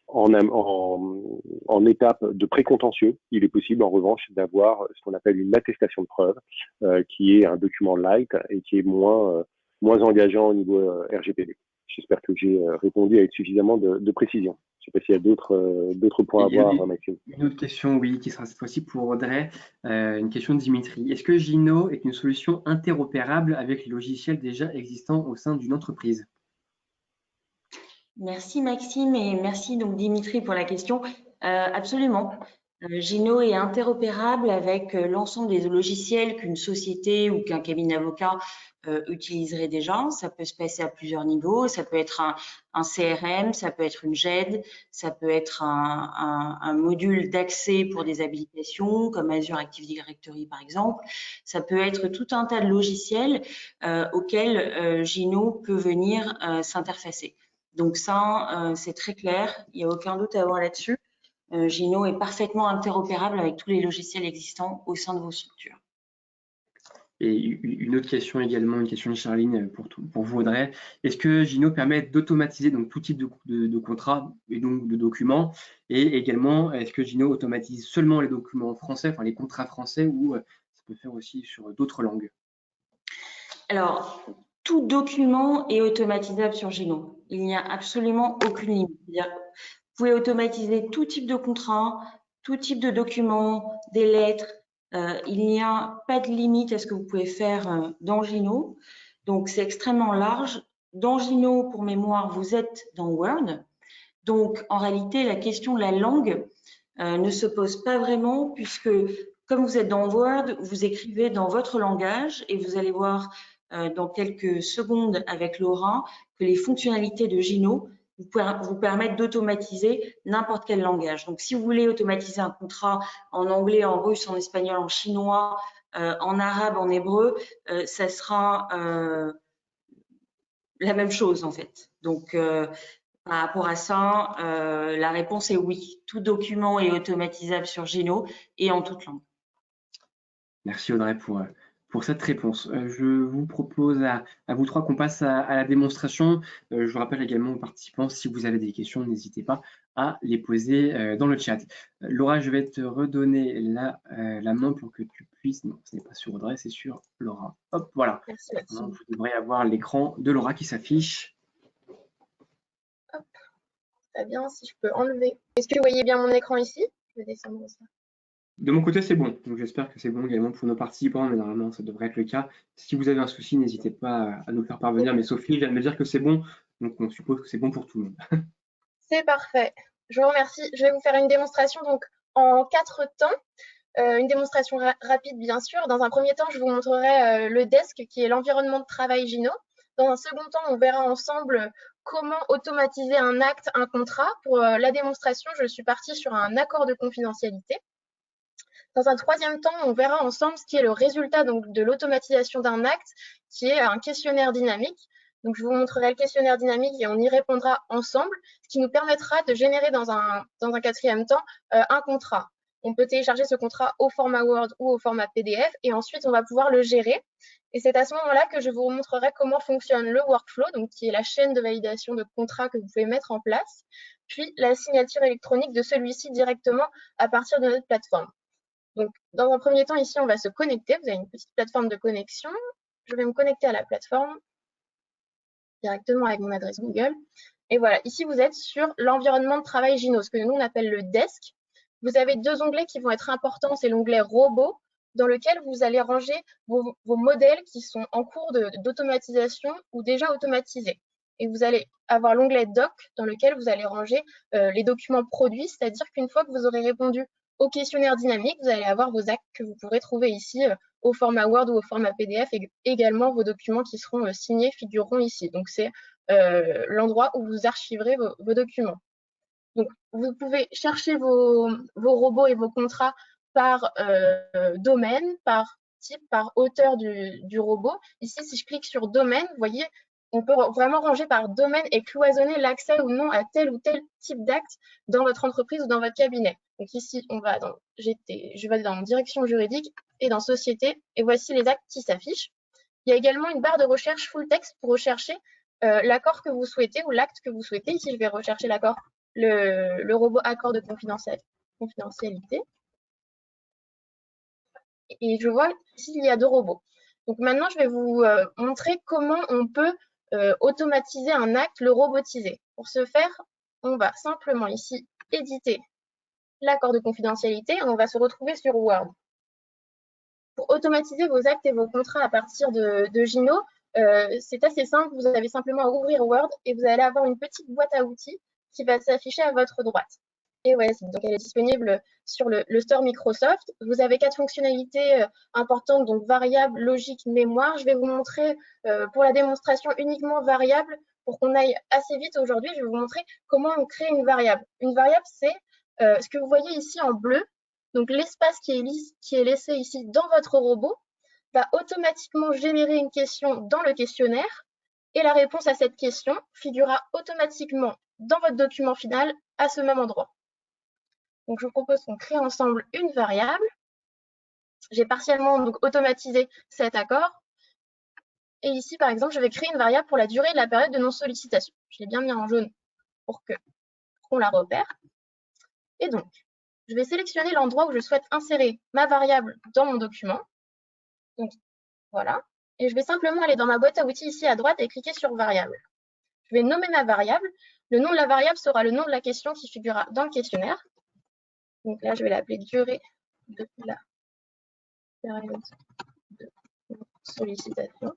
En étape de précontentieux, il est possible en revanche d'avoir ce qu'on appelle une attestation de preuve, qui est un document light et qui est moins engageant au niveau RGPD. J'espère que j'ai répondu avec suffisamment de précision. Je ne sais pas s'il y a d'autres points à voir, Maxime. Une autre question, oui, qui sera cette fois-ci pour Audrey. Une question de Dimitri. Est-ce que Gino est une solution interopérable avec les logiciels déjà existants au sein d'une entreprise? Merci Maxime et merci donc Dimitri pour la question. Absolument. Gino est interopérable avec l'ensemble des logiciels qu'une société ou qu'un cabinet d'avocats utiliserait déjà. Ça peut se passer à plusieurs niveaux. Ça peut être un CRM, ça peut être une GED, ça peut être un module d'accès pour des habilitations comme Azure Active Directory par exemple. Ça peut être tout un tas de logiciels auxquels Gino peut venir s'interfacer. Donc ça, c'est très clair. Il n'y a aucun doute à avoir là-dessus. Gino est parfaitement interopérable avec tous les logiciels existants au sein de vos structures. Et une autre question également, une question de Charline pour vous, Audrey. Est-ce que Gino permet d'automatiser donc tout type de contrat et donc de documents? Et également, est-ce que Gino automatise seulement les documents français, enfin les contrats français, ou ça peut faire aussi sur d'autres langues? Alors, tout document est automatisable sur Gino. Il n'y a absolument aucune limite. Vous pouvez automatiser tout type de contrat, tout type de document, des lettres. Il n'y a pas de limite à ce que vous pouvez faire dans Gino. Donc, c'est extrêmement large. Dans Gino, pour mémoire, vous êtes dans Word. Donc, en réalité, la question de la langue ne se pose pas vraiment puisque, comme vous êtes dans Word, vous écrivez dans votre langage et vous allez voir dans quelques secondes avec Laura que les fonctionnalités de Gino vous permettent d'automatiser n'importe quel langage. Donc, si vous voulez automatiser un contrat en anglais, en russe, en espagnol, en chinois, en arabe, en hébreu, ça sera la même chose en fait. Donc, par rapport à ça, la réponse est oui. Tout document est automatisable sur Gino et en toute langue. Merci Audrey pour cette réponse. Je vous propose à vous trois qu'on passe à la démonstration. Je vous rappelle également aux participants, si vous avez des questions, n'hésitez pas à les poser dans le chat. Laura, je vais te redonner la main pour que tu puisses... Non, ce n'est pas sur Audrey, c'est sur Laura. Hop, voilà. Merci, Maxime. Vous devrez avoir l'écran de Laura qui s'affiche. Hop, très bien, si je peux enlever. Est-ce que vous voyez bien mon écran ici? Je vais descendre ça. De mon côté, c'est bon. Donc, j'espère que c'est bon également pour nos participants, mais normalement, ça devrait être le cas. Si vous avez un souci, n'hésitez pas à nous le faire parvenir. Mais Sophie vient de me dire que c'est bon, donc on suppose que c'est bon pour tout le monde. C'est parfait. Je vous remercie. Je vais vous faire une démonstration donc en 4 temps. Une démonstration rapide, bien sûr. Dans un premier temps, je vous montrerai le desk qui est l'environnement de travail Gino. Dans un second temps, on verra ensemble comment automatiser un acte, un contrat. Pour la démonstration, je suis partie sur un accord de confidentialité. Dans un troisième temps, on verra ensemble ce qui est le résultat donc, de l'automatisation d'un acte, qui est un questionnaire dynamique. Donc, je vous montrerai le questionnaire dynamique et on y répondra ensemble, ce qui nous permettra de générer dans un quatrième temps un contrat. On peut télécharger ce contrat au format Word ou au format PDF et ensuite, on va pouvoir le gérer. Et c'est à ce moment-là que je vous montrerai comment fonctionne le workflow, donc qui est la chaîne de validation de contrat que vous pouvez mettre en place, puis la signature électronique de celui-ci directement à partir de notre plateforme. Donc, dans un premier temps, ici, on va se connecter. Vous avez une petite plateforme de connexion. Je vais me connecter à la plateforme directement avec mon adresse Google. Et voilà, ici, vous êtes sur l'environnement de travail Gino, ce que nous, on appelle le desk. Vous avez deux onglets qui vont être importants. C'est l'onglet robot, dans lequel vous allez ranger vos modèles qui sont en cours d'automatisation ou déjà automatisés. Et vous allez avoir l'onglet doc, dans lequel vous allez ranger les documents produits, c'est-à-dire qu'une fois que vous aurez répondu au questionnaire dynamique, vous allez avoir vos actes que vous pourrez trouver ici au format Word ou au format PDF et également vos documents qui seront signés figureront ici. Donc, c'est l'endroit où vous archiverez vos documents. Donc, vous pouvez chercher vos robots et vos contrats par domaine, par type, par auteur du robot. Ici, si je clique sur domaine, vous voyez, on peut vraiment ranger par domaine et cloisonner l'accès ou non à tel ou tel type d'acte dans votre entreprise ou dans votre cabinet. Donc ici, je vais dans direction juridique et dans société, et voici les actes qui s'affichent. Il y a également une barre de recherche full text pour rechercher l'accord que vous souhaitez ou l'acte que vous souhaitez. Ici, je vais rechercher l'accord, le robot accord de confidentialité. Et je vois ici, il y a deux robots. Donc maintenant, je vais vous montrer comment on peut automatiser un acte, le robotiser. Pour ce faire, on va simplement ici éditer l'accord de confidentialité et on va se retrouver sur Word. Pour automatiser vos actes et vos contrats à partir de Gino, c'est assez simple. Vous avez simplement à ouvrir Word et vous allez avoir une petite boîte à outils qui va s'afficher à votre droite. Et ouais, donc elle est disponible sur le store Microsoft. Vous avez 4 fonctionnalités importantes, donc variable, logique, mémoire. Je vais vous montrer pour la démonstration uniquement variable. Pour qu'on aille assez vite aujourd'hui, je vais vous montrer comment on crée une variable. Une variable, c'est ce que vous voyez ici en bleu. Donc l'espace qui est laissé ici dans votre robot va automatiquement générer une question dans le questionnaire et la réponse à cette question figurera automatiquement dans votre document final à ce même endroit. Donc, je vous propose qu'on crée ensemble une variable. J'ai partiellement donc automatisé cet accord. Et ici, par exemple, je vais créer une variable pour la durée de la période de non-sollicitation. Je l'ai bien mis en jaune pour qu'on la repère. Et donc, je vais sélectionner l'endroit où je souhaite insérer ma variable dans mon document. Donc, voilà. Et je vais simplement aller dans ma boîte à outils ici à droite et cliquer sur variable. Je vais nommer ma variable. Le nom de la variable sera le nom de la question qui figurera dans le questionnaire. Donc là, je vais l'appeler durée de la période de sollicitation.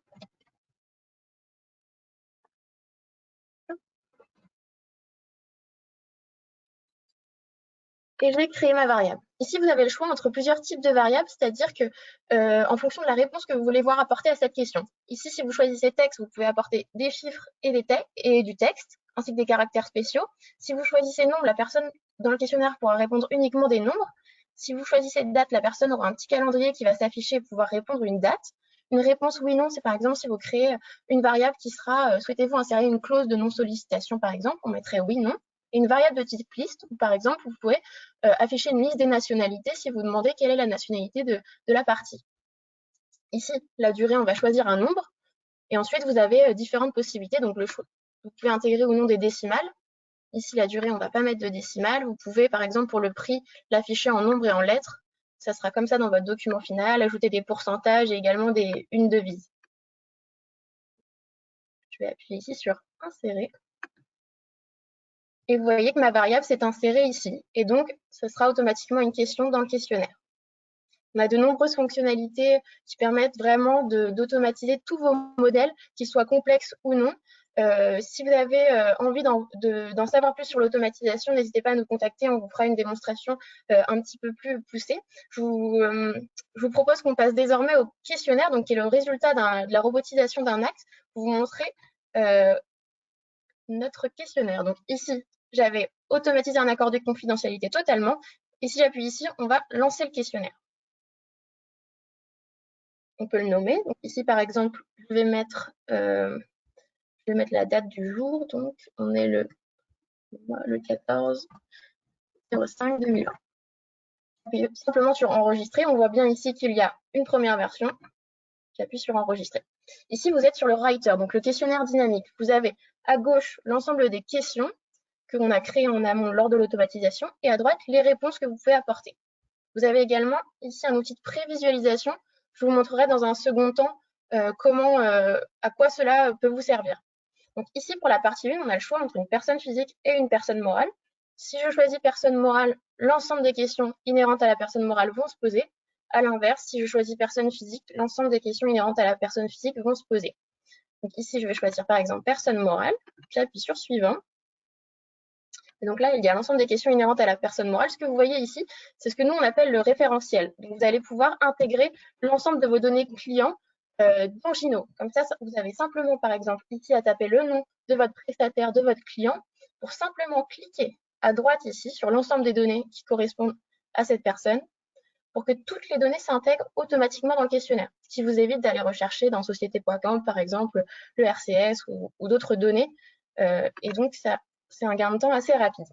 Et je vais créer ma variable. Ici, vous avez le choix entre plusieurs types de variables, c'est-à-dire que en fonction de la réponse que vous voulez voir apporter à cette question. Ici, si vous choisissez texte, vous pouvez apporter des chiffres et du texte, ainsi que des caractères spéciaux. Si vous choisissez nombre, la personne dans le questionnaire pourra répondre uniquement des nombres. Si vous choisissez date, la personne aura un petit calendrier qui va s'afficher et pouvoir répondre une date. Une réponse oui/non, c'est par exemple si vous créez une variable qui sera souhaitez-vous insérer une clause de non-sollicitation, par exemple, on mettrait oui/non. Et une variable de type liste, où par exemple, vous pouvez afficher une liste des nationalités si vous demandez quelle est la nationalité de la partie. Ici, la durée, on va choisir un nombre. Et ensuite, vous avez différentes possibilités. Donc, vous pouvez intégrer ou non des décimales. Ici, la durée, on ne va pas mettre de décimales. Vous pouvez, par exemple, pour le prix, l'afficher en nombre et en lettres. Ça sera comme ça dans votre document final. Ajouter des pourcentages et également une devise. Je vais appuyer ici sur « Insérer ». Et vous voyez que ma variable s'est insérée ici. Et donc, ce sera automatiquement une question dans le questionnaire. On a de nombreuses fonctionnalités qui permettent vraiment d'automatiser tous vos modèles, qu'ils soient complexes ou non. Si vous avez envie d'en savoir plus sur l'automatisation, n'hésitez pas à nous contacter. On vous fera une démonstration un petit peu plus poussée. Je vous propose qu'on passe désormais au questionnaire, donc qui est le résultat de la robotisation d'un acte, pour vous montrer notre questionnaire. Donc ici, j'avais automatisé un accord de confidentialité totalement. Et si j'appuie ici, on va lancer le questionnaire. On peut le nommer. Donc ici, par exemple, je vais mettre la date du jour. Donc, on est le 14/05/2020. Puis simplement sur enregistrer, on voit bien ici qu'il y a une première version. J'appuie sur enregistrer. Ici, vous êtes sur le writer, donc le questionnaire dynamique. Vous avez à gauche l'ensemble des questions que l'on a créées en amont lors de l'automatisation et à droite les réponses que vous pouvez apporter. Vous avez également ici un outil de prévisualisation. Je vous montrerai dans un second temps à quoi cela peut vous servir. Donc ici, pour la partie 1, on a le choix entre une personne physique et une personne morale. Si je choisis personne morale, l'ensemble des questions inhérentes à la personne morale vont se poser. À l'inverse, si je choisis personne physique, l'ensemble des questions inhérentes à la personne physique vont se poser. Donc ici, je vais choisir par exemple personne morale. J'appuie sur suivant. Et donc là, il y a l'ensemble des questions inhérentes à la personne morale. Ce que vous voyez ici, c'est ce que nous, on appelle le référentiel. Donc, vous allez pouvoir intégrer l'ensemble de vos données clients dans Gino. Comme ça, vous avez simplement, par exemple, ici à taper le nom de votre prestataire, de votre client, pour simplement cliquer à droite ici sur l'ensemble des données qui correspondent à cette personne, pour que toutes les données s'intègrent automatiquement dans le questionnaire, ce qui vous évite d'aller rechercher dans société.com, par exemple, le RCS ou d'autres données. Et donc, c'est un gain de temps assez rapide.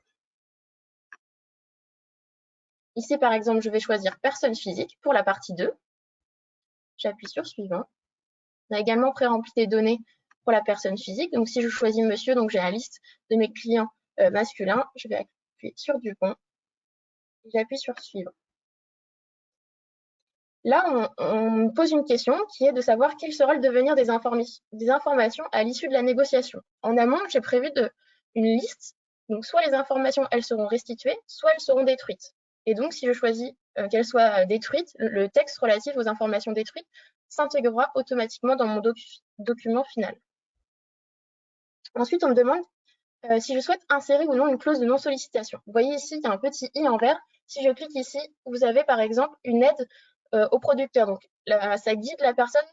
Ici, par exemple, je vais choisir personne physique pour la partie 2. J'appuie sur suivant. On a également pré-rempli des données pour la personne physique. Donc, si je choisis monsieur, donc j'ai la liste de mes clients masculins, je vais appuyer sur Dupont. J'appuie sur suivant. Là, on me pose une question qui est de savoir quel sera le devenir des informations à l'issue de la négociation. En amont, j'ai prévu une liste. Donc, soit les informations, elles seront restituées, soit elles seront détruites. Et donc, si je choisis qu'elles soient détruites, le texte relatif aux informations détruites s'intégrera automatiquement dans mon document final. Ensuite, on me demande si je souhaite insérer ou non une clause de non-sollicitation. Vous voyez ici, il y a un petit i en vert. Si je clique ici, vous avez par exemple une aide au producteur. Donc, ça guide la personne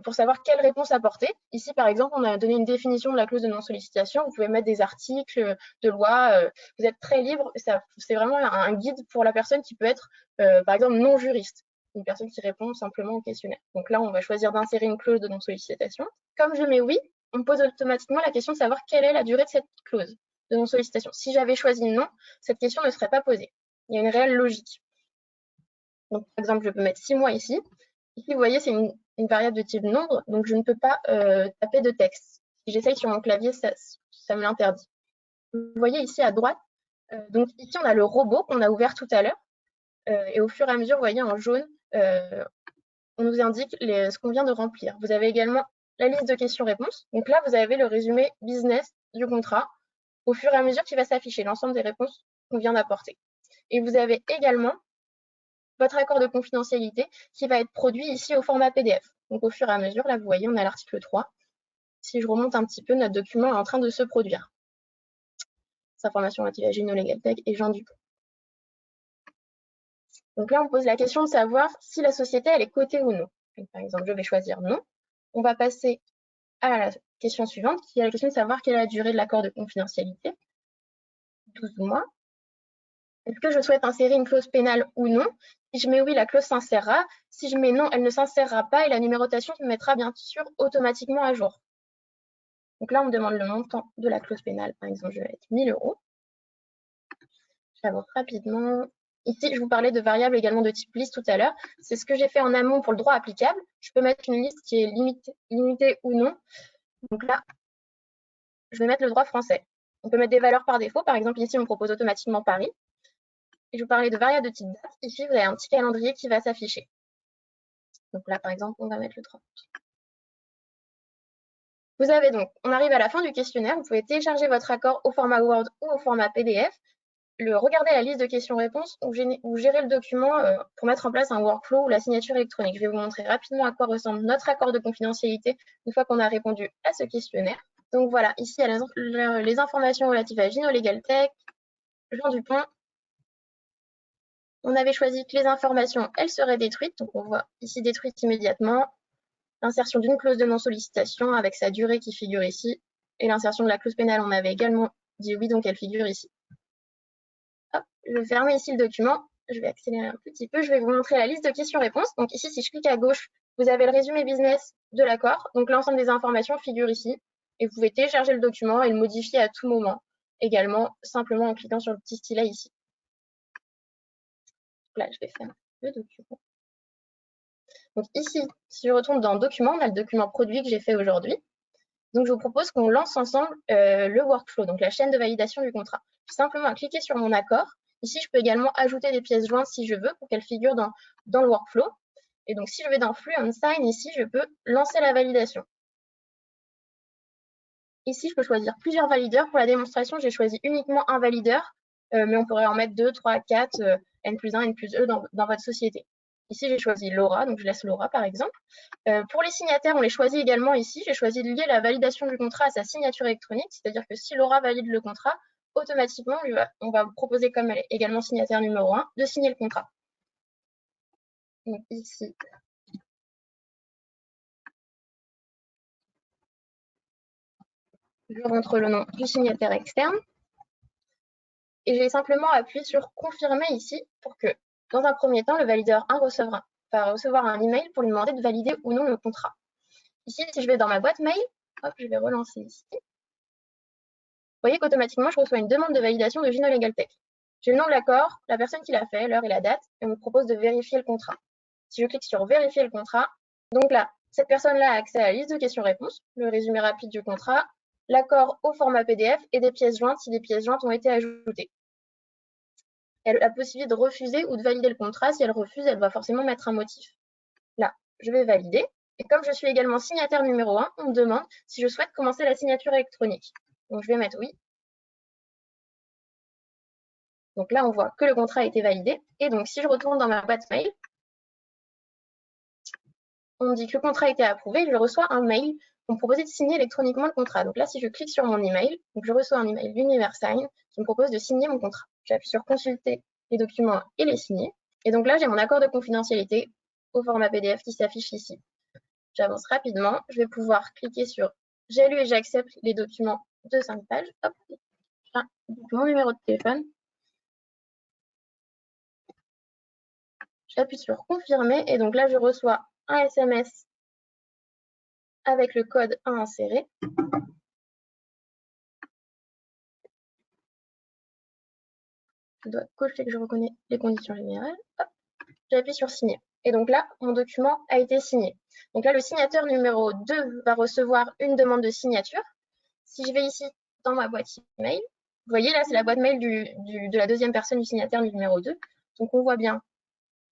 pour savoir quelle réponse apporter. Ici, par exemple, on a donné une définition de la clause de non-sollicitation. Vous pouvez mettre des articles de loi. Vous êtes très libre. C'est vraiment un guide pour la personne qui peut être, par exemple, non juriste. Une personne qui répond simplement au questionnaire. Donc là, on va choisir d'insérer une clause de non-sollicitation. Comme je mets oui, on me pose automatiquement la question de savoir quelle est la durée de cette clause de non-sollicitation. Si j'avais choisi non, cette question ne serait pas posée. Il y a une réelle logique. Donc, par exemple, je peux mettre 6 mois ici. Ici, vous voyez, c'est une variable de type nombre, donc je ne peux pas taper de texte. Si j'essaye sur mon clavier, ça me l'interdit. Vous voyez ici à droite, donc ici, on a le robot qu'on a ouvert tout à l'heure. Et au fur et à mesure, vous voyez en jaune, on nous indique ce qu'on vient de remplir. Vous avez également la liste de questions-réponses. Donc là, vous avez le résumé business du contrat au fur et à mesure qui va s'afficher, l'ensemble des réponses qu'on vient d'apporter. Et vous avez également votre accord de confidentialité qui va être produit ici au format PDF. Donc au fur et à mesure, là, vous voyez, on a l'article 3. Si je remonte un petit peu, notre document est en train de se produire. Information relative à Gino Legal Tech et Jean Dupont. Donc là, on pose la question de savoir si la société, elle est cotée ou non. Donc, par exemple, je vais choisir non. On va passer à la question suivante, qui est la question de savoir quelle est la durée de l'accord de confidentialité. 12 mois. Est-ce que je souhaite insérer une clause pénale ou non? Si je mets oui, la clause s'insérera. Si je mets non, elle ne s'insérera pas et la numérotation se mettra bien sûr automatiquement à jour. Donc là, on me demande le montant de la clause pénale. Par exemple, je vais mettre 1 000 €. J'avance rapidement. Ici, je vous parlais de variables également de type liste tout à l'heure. C'est ce que j'ai fait en amont pour le droit applicable. Je peux mettre une liste qui est limitée ou non. Donc là, je vais mettre le droit français. On peut mettre des valeurs par défaut. Par exemple, ici, on me propose automatiquement Paris. Et je vous parlais de variables de type date. Ici, vous avez un petit calendrier qui va s'afficher. Donc là, par exemple, on va mettre le 30. Vous avez donc, on arrive à la fin du questionnaire. Vous pouvez télécharger votre accord au format Word ou au format PDF. Regarder la liste de questions-réponses ou gérer le document pour mettre en place un workflow ou la signature électronique. Je vais vous montrer rapidement à quoi ressemble notre accord de confidentialité une fois qu'on a répondu à ce questionnaire. Donc voilà, ici, il y a les informations relatives à Gino Legal Tech, Jean Dupont. On avait choisi que les informations, elles seraient détruites. Donc on voit ici détruites immédiatement. L'insertion d'une clause de non-sollicitation avec sa durée qui figure ici. Et l'insertion de la clause pénale, on avait également dit oui, donc elle figure ici. Hop, je vais fermer ici le document. Je vais accélérer un petit peu. Je vais vous montrer la liste de questions-réponses. Donc ici, si je clique à gauche, vous avez le résumé business de l'accord. Donc l'ensemble des informations figure ici. Et vous pouvez télécharger le document et le modifier à tout moment. Également, simplement en cliquant sur le petit stylet ici. Là, je vais faire le document. Donc ici, si je retourne dans Documents, on a le document produit que j'ai fait aujourd'hui. Donc je vous propose qu'on lance ensemble le workflow, donc la chaîne de validation du contrat. J'ai simplement à cliquer sur mon accord. Ici, je peux également ajouter des pièces jointes si je veux pour qu'elles figurent dans le workflow. Et donc si je vais dans Flux and Sign, ici, je peux lancer la validation. Ici, je peux choisir plusieurs valideurs. Pour la démonstration, j'ai choisi uniquement un valideur, mais on pourrait en mettre 2, 3, 4, N+1, N+E dans votre société. Ici, j'ai choisi Laura, donc je laisse Laura par exemple. Pour les signataires, on les choisit également ici. J'ai choisi de lier la validation du contrat à sa signature électronique, c'est-à-dire que si Laura valide le contrat, automatiquement, on va vous proposer, comme elle est également signataire numéro 1, de signer le contrat. Donc ici, je rentre le nom du signataire externe. Et j'ai simplement appuyé sur « Confirmer » ici pour que, dans un premier temps, le valideur 1 va recevoir un email pour lui demander de valider ou non le contrat. Ici, si je vais dans ma boîte mail, hop, je vais relancer ici. Vous voyez qu'automatiquement, je reçois une demande de validation de Gino Legal Tech. J'ai le nom de l'accord, la personne qui l'a fait, l'heure et la date, et on me propose de vérifier le contrat. Si je clique sur « Vérifier le contrat », donc là, cette personne-là a accès à la liste de questions-réponses, le résumé rapide du contrat, l'accord au format PDF et des pièces jointes si des pièces jointes ont été ajoutées. Elle a la possibilité de refuser ou de valider le contrat. Si elle refuse, elle va forcément mettre un motif. Là, je vais valider. Et comme je suis également signataire numéro 1, on me demande si je souhaite commencer la signature électronique. Donc, je vais mettre oui. Donc là, on voit que le contrat a été validé. Et donc, si je retourne dans ma boîte mail, on me dit que le contrat a été approuvé. Je reçois un mail pour me proposer de signer électroniquement le contrat. Donc là, si je clique sur mon email, donc je reçois un email d'Universign qui me propose de signer mon contrat. J'appuie sur consulter les documents et les signer. Et donc là, j'ai mon accord de confidentialité au format PDF qui s'affiche ici. J'avance rapidement. Je vais pouvoir cliquer sur « J'ai lu et j'accepte les documents de 5 pages ». Hop, mon numéro de téléphone. J'appuie sur « Confirmer » et donc là, je reçois un SMS avec le code à insérer. Je dois cocher que je reconnais les conditions générales. J'appuie sur signer. Et donc là, mon document a été signé. Donc là, le signateur numéro 2 va recevoir une demande de signature. Si je vais ici dans ma boîte email, vous voyez là, c'est la boîte mail de la deuxième personne du signataire numéro 2. Donc on voit bien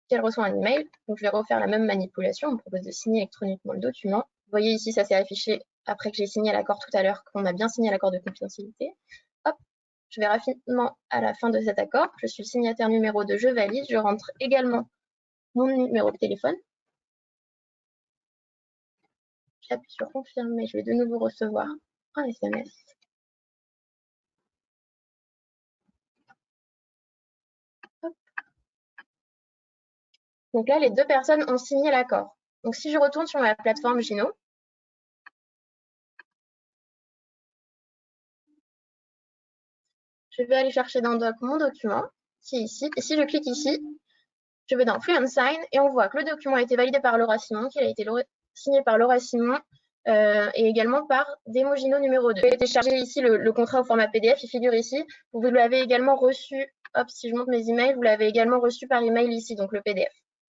qu'elle reçoit un email. Donc je vais refaire la même manipulation. On me propose de signer électroniquement le document. Vous voyez ici, ça s'est affiché après que j'ai signé l'accord tout à l'heure, qu'on a bien signé l'accord de confidentialité. Hop. Je vais rapidement à la fin de cet accord. Je suis le signataire numéro 2, je valide. Je rentre également mon numéro de téléphone. J'appuie sur confirmer. Je vais de nouveau recevoir un SMS. Hop. Donc là, les deux personnes ont signé l'accord. Donc si je retourne sur ma plateforme Gino, je vais aller chercher dans Doc mon document, qui est ici. Et si je clique ici, je vais dans Flux and Sign et on voit que le document a été validé par Laura Simon, qu'il a été signé par Laura Simon et également par Démo Gino numéro 2. J'ai téléchargé ici le contrat au format PDF, il figure ici. Vous l'avez également reçu, hop, si je montre mes emails, vous l'avez également reçu par email ici, donc le PDF.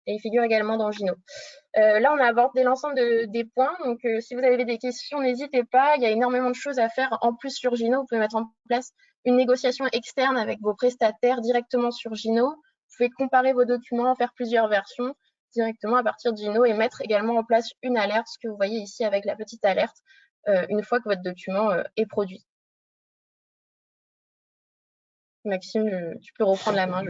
Et il figure également dans Gino. Là, on a abordé l'ensemble des points. Donc, si vous avez des questions, n'hésitez pas. Il y a énormément de choses à faire en plus sur Gino. Vous pouvez mettre en place une négociation externe avec vos prestataires directement sur Gino. Vous pouvez comparer vos documents, faire plusieurs versions directement à partir de Gino et mettre également en place une alerte, ce que vous voyez ici avec la petite alerte, une fois que votre document est produit. Maxime, tu peux reprendre la main.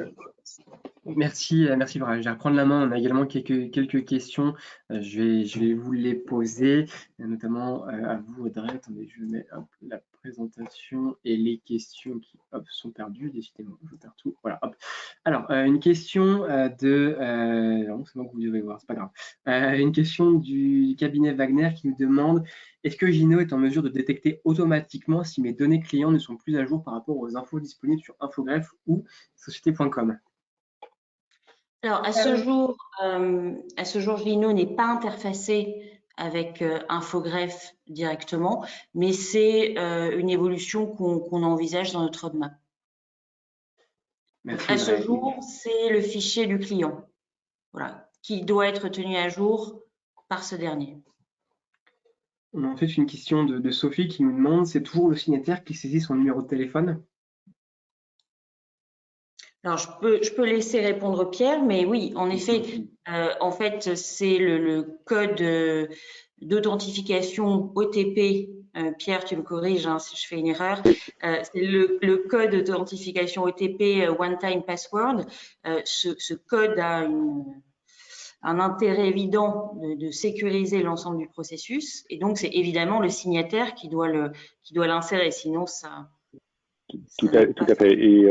Merci Laura. Je vais reprendre la main. On a également quelques questions. Je vais vous les poser, notamment à vous, Audrey. Attendez, je mets la présentation et les questions qui sont perdues. Décidément, je perds tout. Voilà, hop. Alors, une question non, c'est moi que vous devez voir, c'est pas grave. Une question du cabinet Wagner qui nous demande: est-ce que Gino est en mesure de détecter automatiquement si mes données clients ne sont plus à jour par rapport aux infos disponibles sur Infogreffe ou société.com? Alors, à ce jour, Gino n'est pas interfacé avec Infogreffe directement, mais c'est une évolution qu'on envisage dans notre roadmap. Merci, à ce jour, c'est le fichier du client, voilà, qui doit être tenu à jour par ce dernier. On a en fait une question de Sophie qui nous demande: c'est toujours le signataire qui saisit son numéro de téléphone? Alors, je peux laisser répondre Pierre, mais oui, en effet, en fait, c'est le code d'authentification OTP. Pierre, tu me corriges hein, si je fais une erreur. C'est le code d'authentification OTP One Time Password. Ce code a un intérêt évident de sécuriser l'ensemble du processus, et donc c'est évidemment le signataire qui doit l'insérer, sinon ça. Tout à fait. Et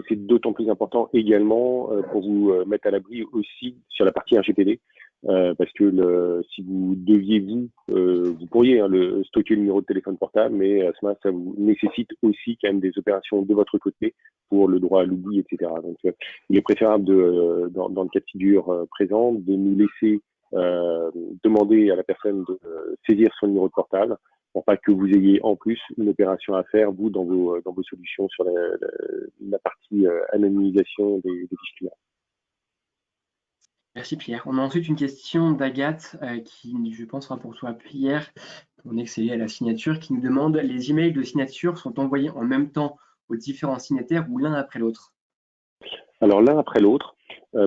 c'est d'autant plus important également pour vous mettre à l'abri aussi sur la partie RGPD, parce que si vous deviez vous pourriez stocker le numéro de téléphone portable, mais à ce moment-là, ça vous nécessite aussi quand même des opérations de votre côté pour le droit à l'oubli, etc. Donc, il est préférable dans le cas de figure présent, de nous laisser demander à la personne de saisir son numéro de portable, pour pas que vous ayez en plus une opération à faire, vous, dans vos solutions sur la partie anonymisation des fiches clients. Merci Pierre. On a ensuite une question d'Agathe qui, je pense, sera pour toi Pierre, on est à la signature, qui nous demande: les emails de signature sont envoyés en même temps aux différents signataires ou l'un après l'autre? Alors l'un après l'autre,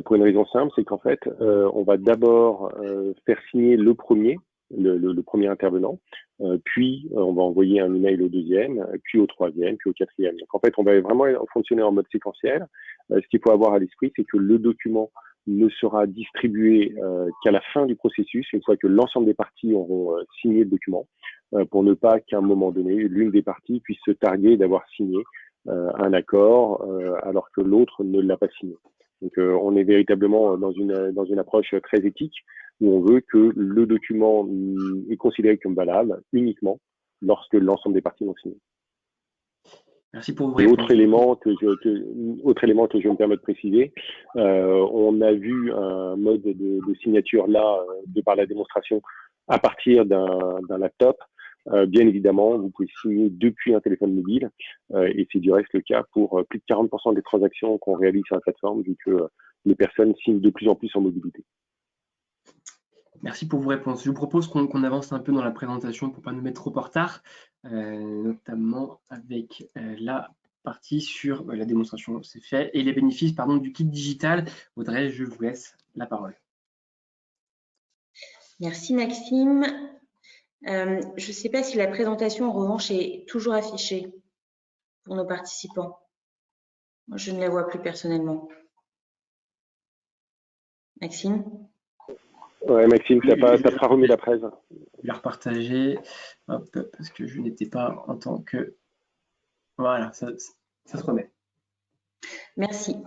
pour une raison simple, c'est qu'en fait, on va d'abord faire signer le premier intervenant, puis on va envoyer un email au deuxième, puis au troisième, puis au quatrième. Donc en fait, on va vraiment fonctionner en mode séquentiel. Ce qu'il faut avoir à l'esprit, c'est que le document ne sera distribué qu'à la fin du processus, une fois que l'ensemble des parties auront signé le document, pour ne pas qu'à un moment donné, l'une des parties puisse se targuer d'avoir signé un accord alors que l'autre ne l'a pas signé. Donc on est véritablement dans une approche très éthique, où on veut que le document est considéré comme valable uniquement lorsque l'ensemble des parties l'ont signé. Merci pour vos réponses. réponses. Autre élément que je me permets de préciser, on a vu un mode de signature là, de par la démonstration, à partir d'un laptop. Bien évidemment, vous pouvez signer depuis un téléphone mobile, et c'est du reste le cas pour plus de 40% des transactions qu'on réalise sur la plateforme, vu que les personnes signent de plus en plus en mobilité. Merci pour vos réponses. Je vous propose qu'on avance un peu dans la présentation pour ne pas nous mettre trop en retard, notamment avec la partie sur la démonstration, c'est fait, et les bénéfices du kit digital. Audrey, je vous laisse la parole. Merci Maxime. Je ne sais pas si la présentation, en revanche, est toujours affichée pour nos participants. Moi, je ne la vois plus personnellement. Maxime? Ouais, Maxime, tu n'as pas remis la presse. Je vais la repartager, hop, parce que je n'étais pas en tant que... Voilà, ça se remet. Merci.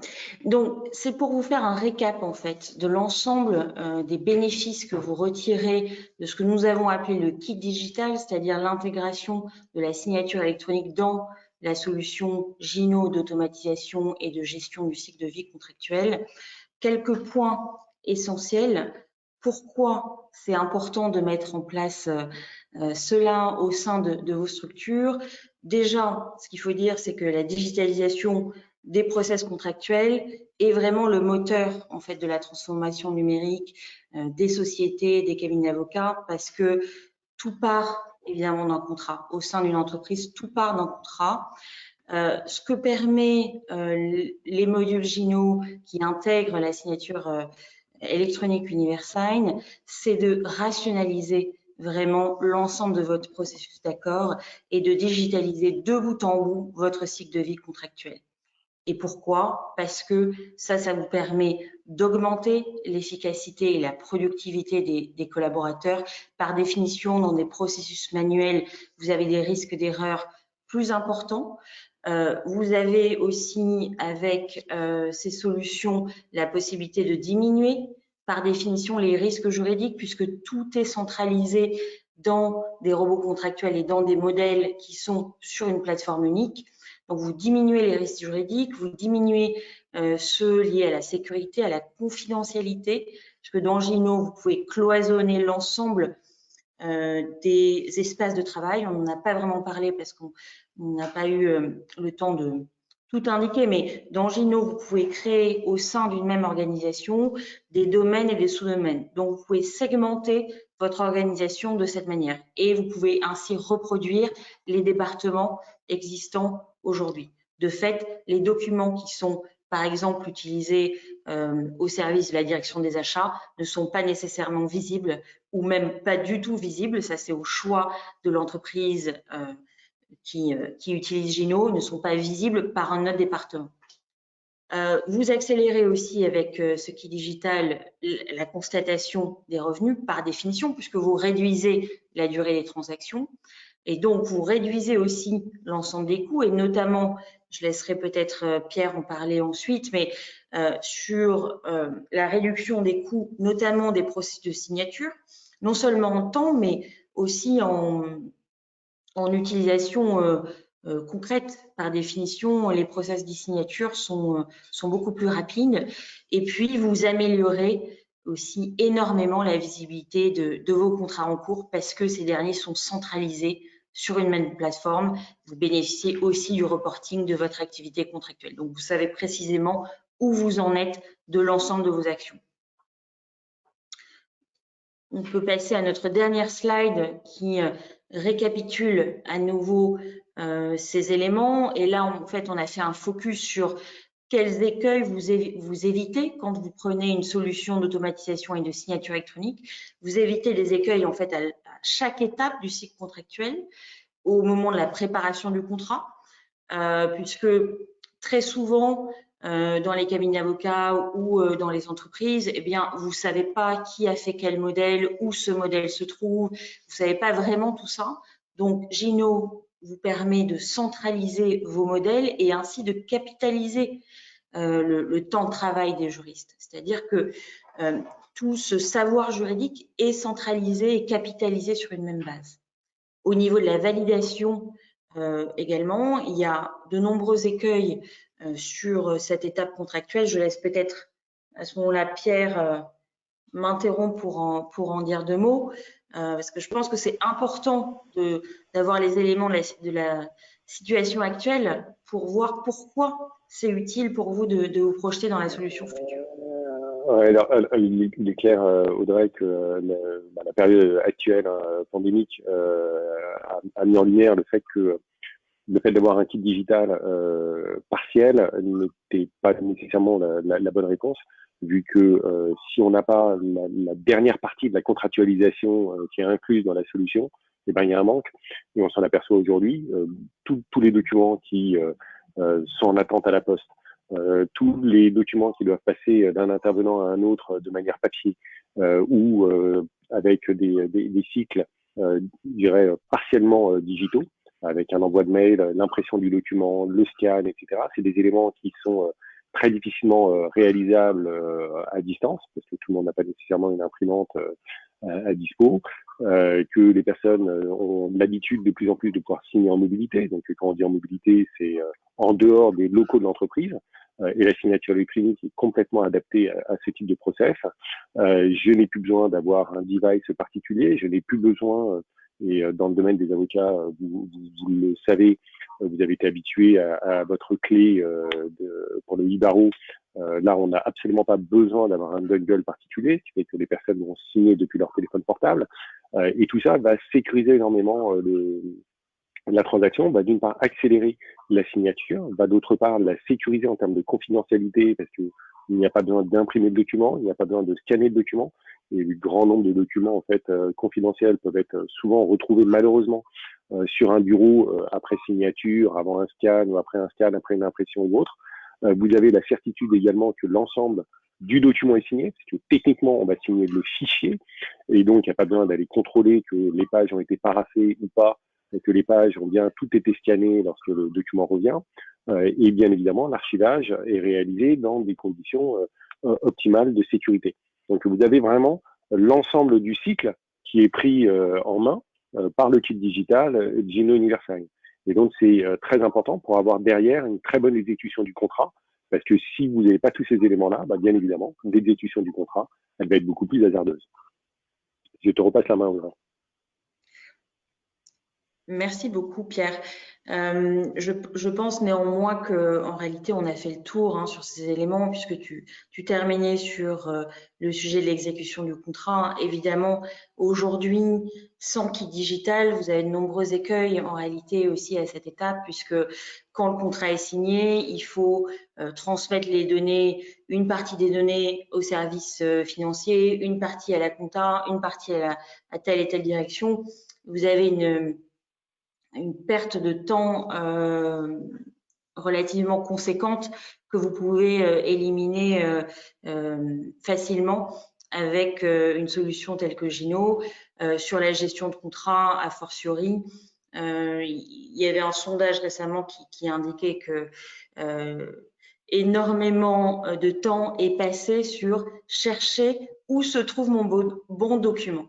Donc, c'est pour vous faire un récap, en fait, de l'ensemble des bénéfices que vous retirez de ce que nous avons appelé le kit digital, c'est-à-dire l'intégration de la signature électronique dans la solution Gino d'automatisation et de gestion du cycle de vie contractuel. Quelques points essentiels. Pourquoi c'est important de mettre en place cela au sein de vos structures? Déjà, ce qu'il faut dire, c'est que la digitalisation des process contractuels est vraiment le moteur en fait de la transformation numérique des sociétés, des cabinets d'avocats, parce que tout part évidemment d'un contrat. Au sein d'une entreprise, tout part d'un contrat. Ce que permet les modules Gino qui intègrent la signature électronique UniverSign, c'est de rationaliser vraiment l'ensemble de votre processus d'accord et de digitaliser de bout en bout votre cycle de vie contractuel. Et pourquoi? Parce que ça vous permet d'augmenter l'efficacité et la productivité des collaborateurs. Par définition, dans des processus manuels, vous avez des risques d'erreur plus important. Vous avez aussi, avec ces solutions, la possibilité de diminuer par définition les risques juridiques, puisque tout est centralisé dans des robots contractuels et dans des modèles qui sont sur une plateforme unique. Donc, vous diminuez les risques juridiques, vous diminuez ceux liés à la sécurité, à la confidentialité, parce que dans Gino, vous pouvez cloisonner l'ensemble des espaces de travail. On n'en a pas vraiment parlé parce qu'on n'a pas eu le temps de tout indiquer, mais dans Gino, vous pouvez créer au sein d'une même organisation des domaines et des sous-domaines. Donc, vous pouvez segmenter votre organisation de cette manière et vous pouvez ainsi reproduire les départements existants aujourd'hui. De fait, les documents qui sont, par exemple, utilisés au service de la direction des achats ne sont pas nécessairement visibles ou même pas du tout visibles. Ça, c'est au choix de l'entreprise qui utilise Gino, ne sont pas visibles par un autre département. Vous accélérez aussi avec ce qui est digital la constatation des revenus par définition, puisque vous réduisez la durée des transactions et donc vous réduisez aussi l'ensemble des coûts et notamment, je laisserai peut-être Pierre en parler ensuite, mais sur la réduction des coûts, notamment des processus de signature, non seulement en temps, mais aussi en utilisation concrète. Par définition, les process d'e-signature sont beaucoup plus rapides. Et puis, vous améliorez aussi énormément la visibilité de vos contrats en cours parce que ces derniers sont centralisés sur une même plateforme. Vous bénéficiez aussi du reporting de votre activité contractuelle. Donc, vous savez précisément où vous en êtes de l'ensemble de vos actions. On peut passer à notre dernière slide qui récapitule à nouveau ces éléments. Et là, en fait, on a fait un focus sur quels écueils vous évitez quand vous prenez une solution d'automatisation et de signature électronique. Vous évitez des écueils en fait à chaque étape du cycle contractuel au moment de la préparation du contrat, puisque très souvent, dans les cabinets d'avocats ou dans les entreprises, eh bien, vous ne savez pas qui a fait quel modèle, où ce modèle se trouve, vous ne savez pas vraiment tout ça. Donc, Gino vous permet de centraliser vos modèles et ainsi de capitaliser le temps de travail des juristes. C'est-à-dire que tout ce savoir juridique est centralisé et capitalisé sur une même base. Au niveau de la validation également, il y a de nombreux écueils sur cette étape contractuelle. Je laisse peut-être à ce moment-là Pierre m'interrompre pour en dire deux mots, parce que je pense que c'est important d'avoir les éléments de la situation actuelle pour voir pourquoi c'est utile pour vous de vous projeter dans la solution future. Alors, il est clair, Audrey, que la période actuelle pandémique a mis en lumière le fait d'avoir un kit digital partiel n'était pas nécessairement la bonne réponse, vu que si on n'a pas la dernière partie de la contractualisation qui est incluse dans la solution, eh ben, il y a un manque. Et on s'en aperçoit aujourd'hui. Tous les documents qui sont en attente à la poste, tous les documents qui doivent passer d'un intervenant à un autre de manière papier ou avec des cycles, je dirais, partiellement digitaux, avec un envoi de mail, l'impression du document, le scan, etc. C'est des éléments qui sont très difficilement réalisables à distance, parce que tout le monde n'a pas nécessairement une imprimante à dispo, que les personnes ont l'habitude de plus en plus de pouvoir signer en mobilité. Donc quand on dit en mobilité, c'est en dehors des locaux de l'entreprise. Et la signature électronique est complètement adaptée à ce type de process. Je n'ai plus besoin d'avoir un device particulier, je n'ai plus besoin, et dans le domaine des avocats, vous le savez, vous avez été habitué à votre clé pour le e-barreau. Là, on n'a absolument pas besoin d'avoir un dongle particulier, ce qui fait que les personnes vont signer depuis leur téléphone portable. Et tout ça va sécuriser énormément la transaction, va d'une part accélérer la signature, va d'autre part la sécuriser en termes de confidentialité, parce que il n'y a pas besoin d'imprimer le document, il n'y a pas besoin de scanner le document, et le grand nombre de documents en fait confidentiels peuvent être souvent retrouvés malheureusement sur un bureau après signature, avant un scan ou après un scan, après une impression ou autre. Vous avez la certitude également que l'ensemble du document est signé, parce que techniquement on va signer le fichier, et donc il n'y a pas besoin d'aller contrôler que les pages ont été paraphées ou pas. que les pages ont bien tout été scannées lorsque le document revient. Et bien évidemment, l'archivage est réalisé dans des conditions optimales de sécurité. Donc vous avez vraiment l'ensemble du cycle qui est pris en main par le kit digital Gino UniverSign. Et donc c'est très important pour avoir derrière une très bonne exécution du contrat, parce que si vous n'avez pas tous ces éléments-là, bien évidemment, l'exécution du contrat, elle va être beaucoup plus hasardeuse. Je te repasse la main, Audrey. Merci beaucoup, Pierre. Je pense néanmoins qu'en réalité, on a fait le tour sur ces éléments, puisque tu terminais sur le sujet de l'exécution du contrat. Évidemment, aujourd'hui, sans kit digital, vous avez de nombreux écueils en réalité aussi à cette étape, puisque quand le contrat est signé, il faut transmettre les données, une partie des données au service financier, une partie à la compta, une partie à telle et telle direction. Vous avez une perte de temps relativement conséquente que vous pouvez éliminer facilement avec une solution telle que Gino. Sur la gestion de contrat, a fortiori, il y avait un sondage récemment qui indiquait que énormément de temps est passé sur chercher où se trouve mon bon document.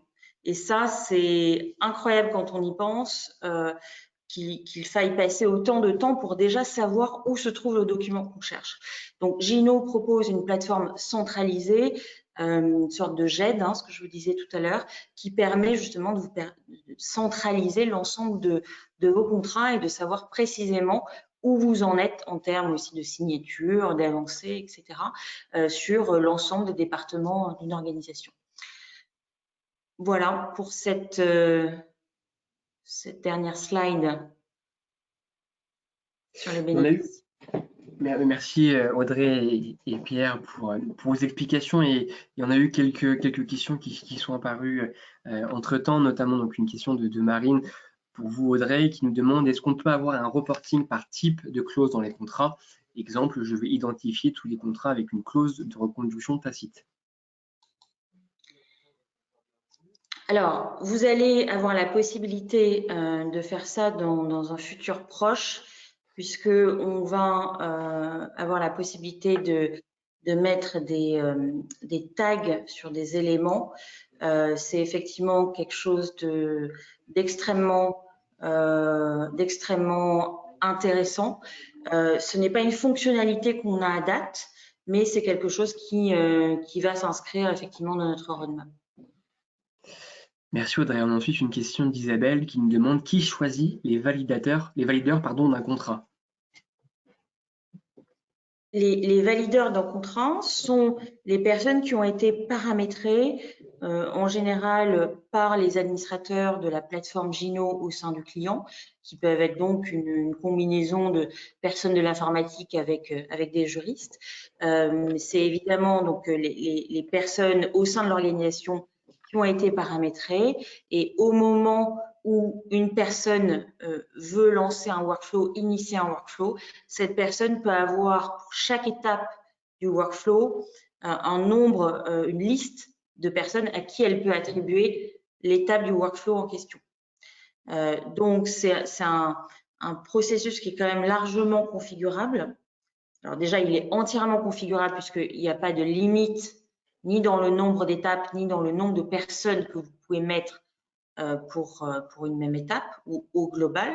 Et ça, c'est incroyable quand on y pense, qu'il faille passer autant de temps pour déjà savoir où se trouve le document qu'on cherche. Donc, Gino propose une plateforme centralisée, une sorte de GED, ce que je vous disais tout à l'heure, qui permet justement de centraliser l'ensemble de vos contrats et de savoir précisément où vous en êtes en termes aussi de signature, d'avancée, etc., sur l'ensemble des départements d'une organisation. Voilà pour cette dernière slide sur les bénéfices. Merci Audrey et Pierre pour vos explications, et on a eu quelques questions qui sont apparues entre-temps, notamment donc une question de Marine pour vous, Audrey, qui nous demande: est-ce qu'on peut avoir un reporting par type de clause dans les contrats? Exemple, je vais identifier tous les contrats avec une clause de reconduction tacite. Alors, vous allez avoir la possibilité de faire ça dans un futur proche, puisque on va avoir la possibilité de mettre des tags sur des éléments. C'est effectivement quelque chose d'extrêmement intéressant. Ce n'est pas une fonctionnalité qu'on a à date, mais c'est quelque chose qui va s'inscrire effectivement dans notre roadmap. Merci Audrey. On a ensuite une question d'Isabelle qui nous demande: qui choisit les valideurs d'un contrat? Les valideurs d'un contrat sont les personnes qui ont été paramétrées en général par les administrateurs de la plateforme Gino au sein du client, qui peuvent être donc une combinaison de personnes de l'informatique avec des juristes. C'est évidemment donc les personnes au sein de l'organisation qui ont été paramétrées, et au moment où une personne veut lancer un workflow, initier un workflow, cette personne peut avoir pour chaque étape du workflow un nombre, une liste de personnes à qui elle peut attribuer l'étape du workflow en question. Donc, c'est un processus qui est quand même largement configurable. Alors déjà, il est entièrement configurable puisqu'il n'y a pas de limite ni dans le nombre d'étapes, ni dans le nombre de personnes que vous pouvez mettre pour une même étape ou au global.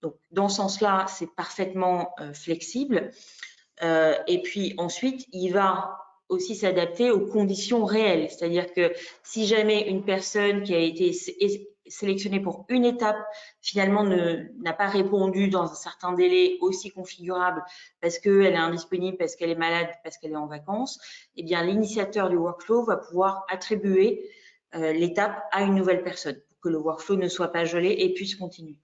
Donc, dans ce sens-là, c'est parfaitement flexible. Et puis ensuite, il va aussi s'adapter aux conditions réelles. C'est-à-dire que si jamais une personne qui a été sélectionnée pour une étape, finalement n'a pas répondu dans un certain délai aussi configurable parce qu'elle est indisponible, parce qu'elle est malade, parce qu'elle est en vacances, eh bien l'initiateur du workflow va pouvoir attribuer l'étape à une nouvelle personne pour que le workflow ne soit pas gelé et puisse continuer.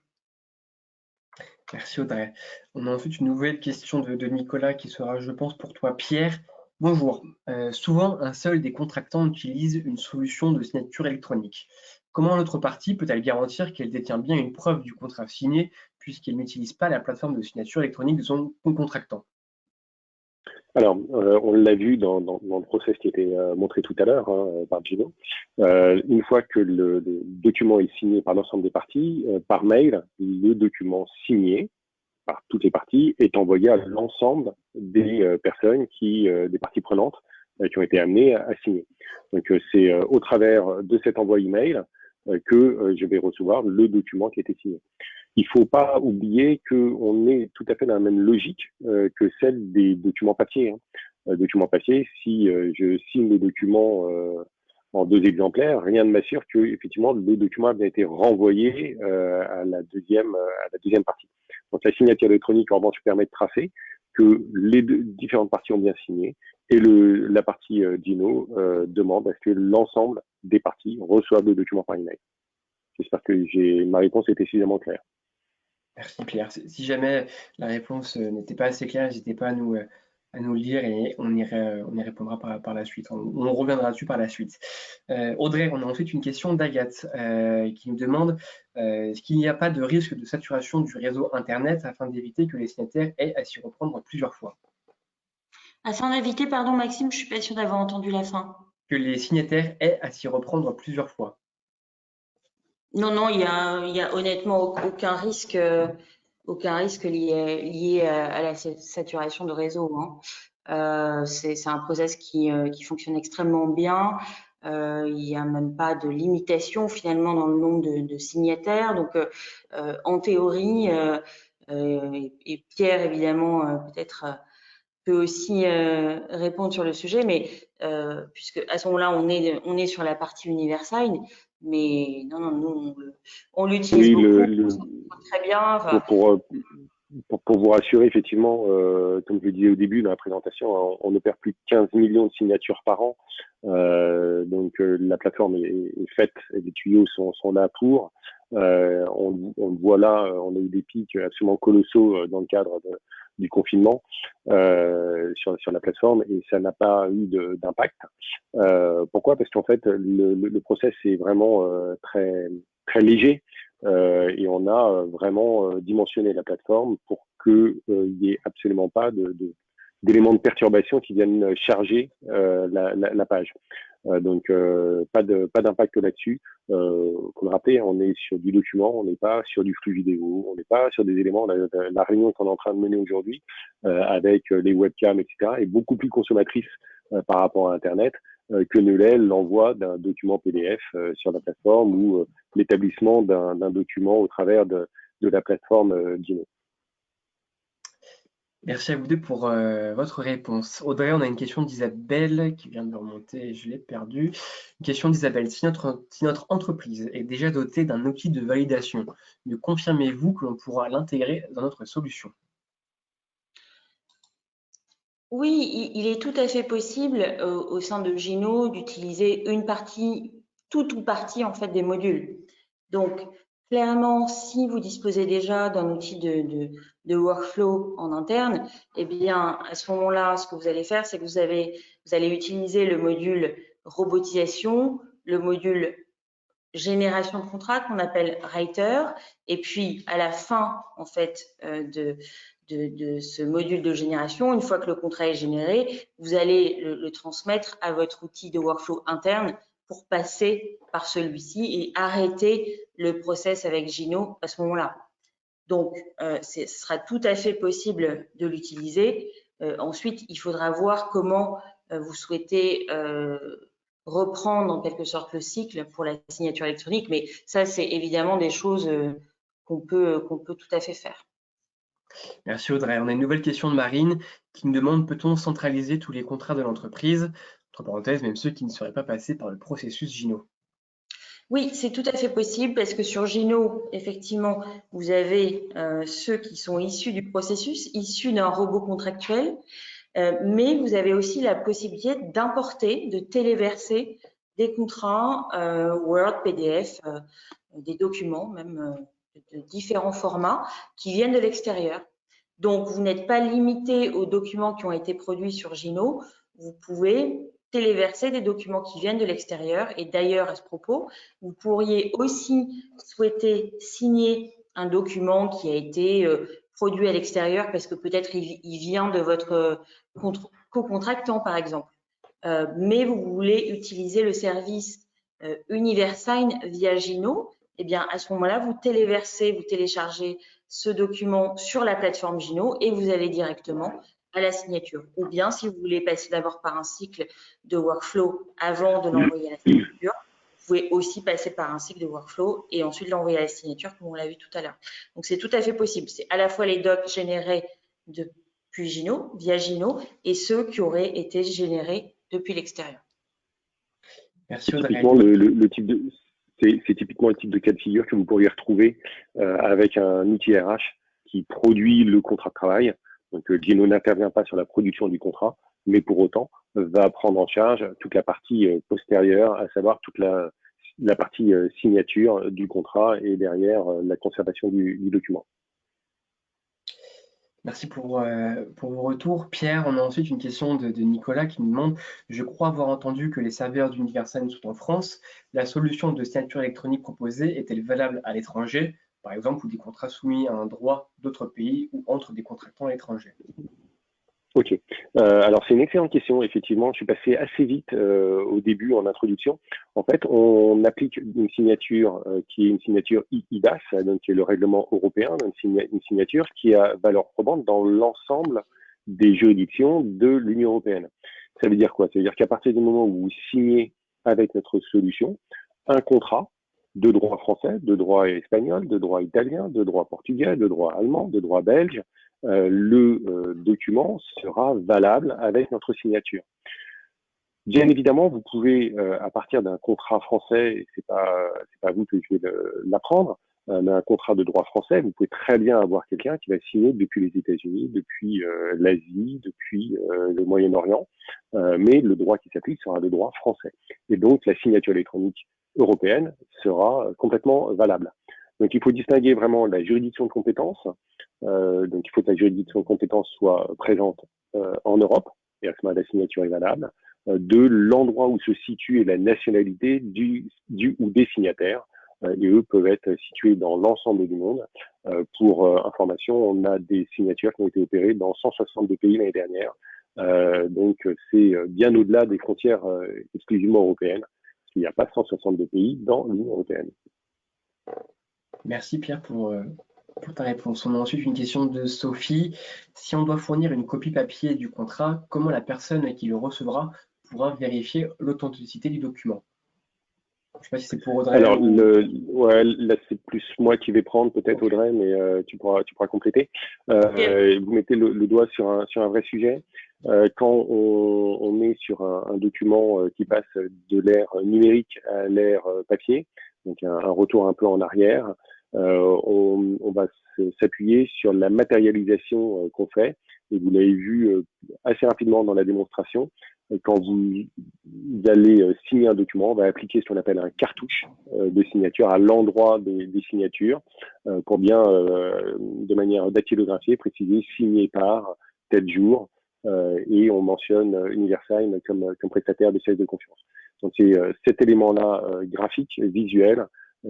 Merci Audrey. On a ensuite une nouvelle question de Nicolas qui sera, je pense, pour toi, Pierre. Bonjour. Souvent, un seul des contractants utilise une solution de signature électronique. Comment l'autre partie peut-elle garantir qu'elle détient bien une preuve du contrat signé puisqu'elle n'utilise pas la plateforme de signature électronique de son contractant? Alors, on l'a vu dans le process qui était montré tout à l'heure par Gino. Une fois que le document est signé par l'ensemble des parties, par mail, le document signé par toutes les parties est envoyé à l'ensemble des personnes des parties prenantes qui ont été amenées à signer. Donc, c'est au travers de cet envoi email que je vais recevoir le document qui a été signé. Il ne faut pas oublier qu'on est tout à fait dans la même logique que celle des documents papier. Documents papier, si je signe le document en 2 exemplaires, rien ne m'assure que effectivement le document a bien été renvoyé à la deuxième partie. Donc la signature électronique en revanche permet de tracer que les différentes parties ont bien signé et la partie Gino demande à ce que l'ensemble des parties reçoivent le document par email. J'espère que ma réponse était suffisamment claire. Merci Pierre. Si jamais la réponse n'était pas assez claire, n'hésitez pas à nous le dire et on y répondra par la suite. On reviendra dessus par la suite. Audrey, on a ensuite une question d'Agathe qui nous demande est-ce qu'il n'y a pas de risque de saturation du réseau Internet afin d'éviter que les signataires aient à s'y reprendre plusieurs fois? Afin d'éviter, pardon Maxime, je suis pas sûre d'avoir entendu la fin. Que les signataires aient à s'y reprendre plusieurs fois. Non, il y a honnêtement aucun risque lié à la saturation de réseau. C'est un process qui fonctionne extrêmement bien. Il n'y a même pas de limitation finalement dans le nombre de signataires. Donc, en théorie, et Pierre évidemment peut-être peut aussi répondre sur le sujet, mais puisque à ce moment-là on est sur la partie UniverSign, mais non, nous on l'utilise beaucoup, très bien. Enfin, pour vous rassurer, effectivement, comme je le disais au début dans la présentation, on opère plus de 15 millions de signatures par an. Donc la plateforme est faite, et les tuyaux sont là pour. On voit là, on a eu des pics absolument colossaux dans le cadre du confinement sur la plateforme et ça n'a pas eu d'impact. Pourquoi? Parce qu'en fait, le process est vraiment très, très léger. Et on a vraiment dimensionné la plateforme pour qu'il n'y ait absolument pas d'éléments de perturbation qui viennent charger la page. Donc pas d'impact là-dessus. Comme le rappelez, on est sur du document, on n'est pas sur du flux vidéo, on n'est pas sur des éléments. La réunion qu'on est en train de mener aujourd'hui avec les webcams, etc., est beaucoup plus consommatrice par rapport à Internet que ne l'est l'envoi d'un document PDF sur la plateforme ou l'établissement d'un document au travers de la plateforme Gino. Merci à vous deux pour votre réponse. Audrey, on a une question d'Isabelle qui vient de remonter, je l'ai perdue. Une question d'Isabelle. Si notre entreprise est déjà dotée d'un outil de validation, me confirmez-vous que l'on pourra l'intégrer dans notre solution? oui, il est tout à fait possible au sein de Gino d'utiliser une partie, toute ou partie en fait des modules. Donc, clairement, si vous disposez déjà d'un outil de workflow en interne, eh bien, à ce moment-là, ce que vous allez faire, c'est que vous allez utiliser le module robotisation, le module génération de contrat qu'on appelle Writer, et puis à la fin, en fait, de ce module de génération, une fois que le contrat est généré, vous allez le transmettre à votre outil de workflow interne pour passer par celui-ci et arrêter le process avec Gino à ce moment-là. Donc, ce sera tout à fait possible de l'utiliser. Ensuite, il faudra voir comment vous souhaitez reprendre en quelque sorte le cycle pour la signature électronique, mais ça, c'est évidemment des choses qu'on peut tout à fait faire. Merci Audrey. On a une nouvelle question de Marine qui nous demande peut-on centraliser tous les contrats de l'entreprise, entre parenthèses, même ceux qui ne seraient pas passés par le processus Gino? Oui, c'est tout à fait possible parce que sur Gino, effectivement, vous avez ceux qui sont issus du processus, issus d'un robot contractuel, mais vous avez aussi la possibilité d'importer, de téléverser des contrats Word, PDF, des documents même de différents formats qui viennent de l'extérieur. Donc, vous n'êtes pas limité aux documents qui ont été produits sur Gino. Vous pouvez téléverser des documents qui viennent de l'extérieur. Et d'ailleurs, à ce propos, vous pourriez aussi souhaiter signer un document qui a été produit à l'extérieur parce que peut-être il vient de votre co-contractant, par exemple. Mais vous voulez utiliser le service UniverSign via Gino, eh bien, à ce moment-là, vous téléchargez ce document sur la plateforme Gino et vous allez directement à la signature. Ou bien, si vous voulez passer d'abord par un cycle de workflow avant de l'envoyer à la signature, vous pouvez aussi passer par un cycle de workflow et ensuite l'envoyer à la signature, comme on l'a vu tout à l'heure. Donc, c'est tout à fait possible. C'est à la fois les docs générés depuis Gino, via Gino, et ceux qui auraient été générés depuis l'extérieur. Merci Audrey. C'est typiquement le type de cas de figure que vous pourriez retrouver avec un outil RH qui produit le contrat de travail. Donc, Gino n'intervient pas sur la production du contrat, mais pour autant va prendre en charge toute la partie postérieure, à savoir toute la partie signature du contrat et derrière la conservation du document. Merci pour vos retours. Pierre, on a ensuite une question de Nicolas qui nous demande « Je crois avoir entendu que les serveurs d'UniverSign sont en France. La solution de signature électronique proposée est-elle valable à l'étranger, par exemple, ou des contrats soumis à un droit d'autres pays ou entre des contractants étrangers ?» Ok. Alors, c'est une excellente question. Effectivement, je suis passé assez vite au début en introduction. En fait, on applique une signature qui est une signature IDAS, donc qui est le règlement européen, une signature qui a valeur probante dans l'ensemble des juridictions de l'Union européenne. Ça veut dire quoi? Ça veut dire qu'à partir du moment où vous signez avec notre solution un contrat de droit français, de droit espagnol, de droit italien, de droit portugais, de droit allemand, de droit belge, le document sera valable avec notre signature. Bien évidemment, vous pouvez, à partir d'un contrat français, c'est pas à vous que je vais l'apprendre, mais un contrat de droit français, vous pouvez très bien avoir quelqu'un qui va signer depuis les États-Unis, depuis l'Asie, depuis le Moyen-Orient, mais le droit qui s'applique sera le droit français. Et donc, la signature électronique européenne sera complètement valable. Donc, il faut distinguer vraiment la juridiction de compétence. Donc, il faut que la juridiction de compétence soit présente en Europe, et à ce moment-là, la signature est valable, de l'endroit où se situe et la nationalité du ou des signataires. Et eux peuvent être situés dans l'ensemble du monde. Pour information, on a des signatures qui ont été opérées dans 162 pays l'année dernière. Donc, c'est bien au-delà des frontières exclusivement européennes, parce qu'il n'y a pas 162 pays dans l'Union européenne. Merci Pierre pour ta réponse. On a ensuite une question de Sophie. Si on doit fournir une copie papier du contrat, comment la personne qui le recevra pourra vérifier l'authenticité du document? Je ne sais pas si c'est pour Audrey. Alors, ouais, là, c'est plus moi qui vais prendre, peut-être Audrey, mais tu pourras compléter. Okay. Vous mettez le doigt sur un vrai sujet. Quand on est sur un document qui passe de l'ère numérique à l'ère papier, donc un retour un peu en arrière, on va s'appuyer sur la matérialisation qu'on fait. Et vous l'avez vu assez rapidement dans la démonstration. Quand vous allez signer un document, on va appliquer ce qu'on appelle un cartouche de signature à l'endroit des signatures pour bien, de manière dactylographiée, préciser signé par tel jour et on mentionne UniverSign comme prestataire de service de confiance. Donc c'est cet élément-là graphique, visuel,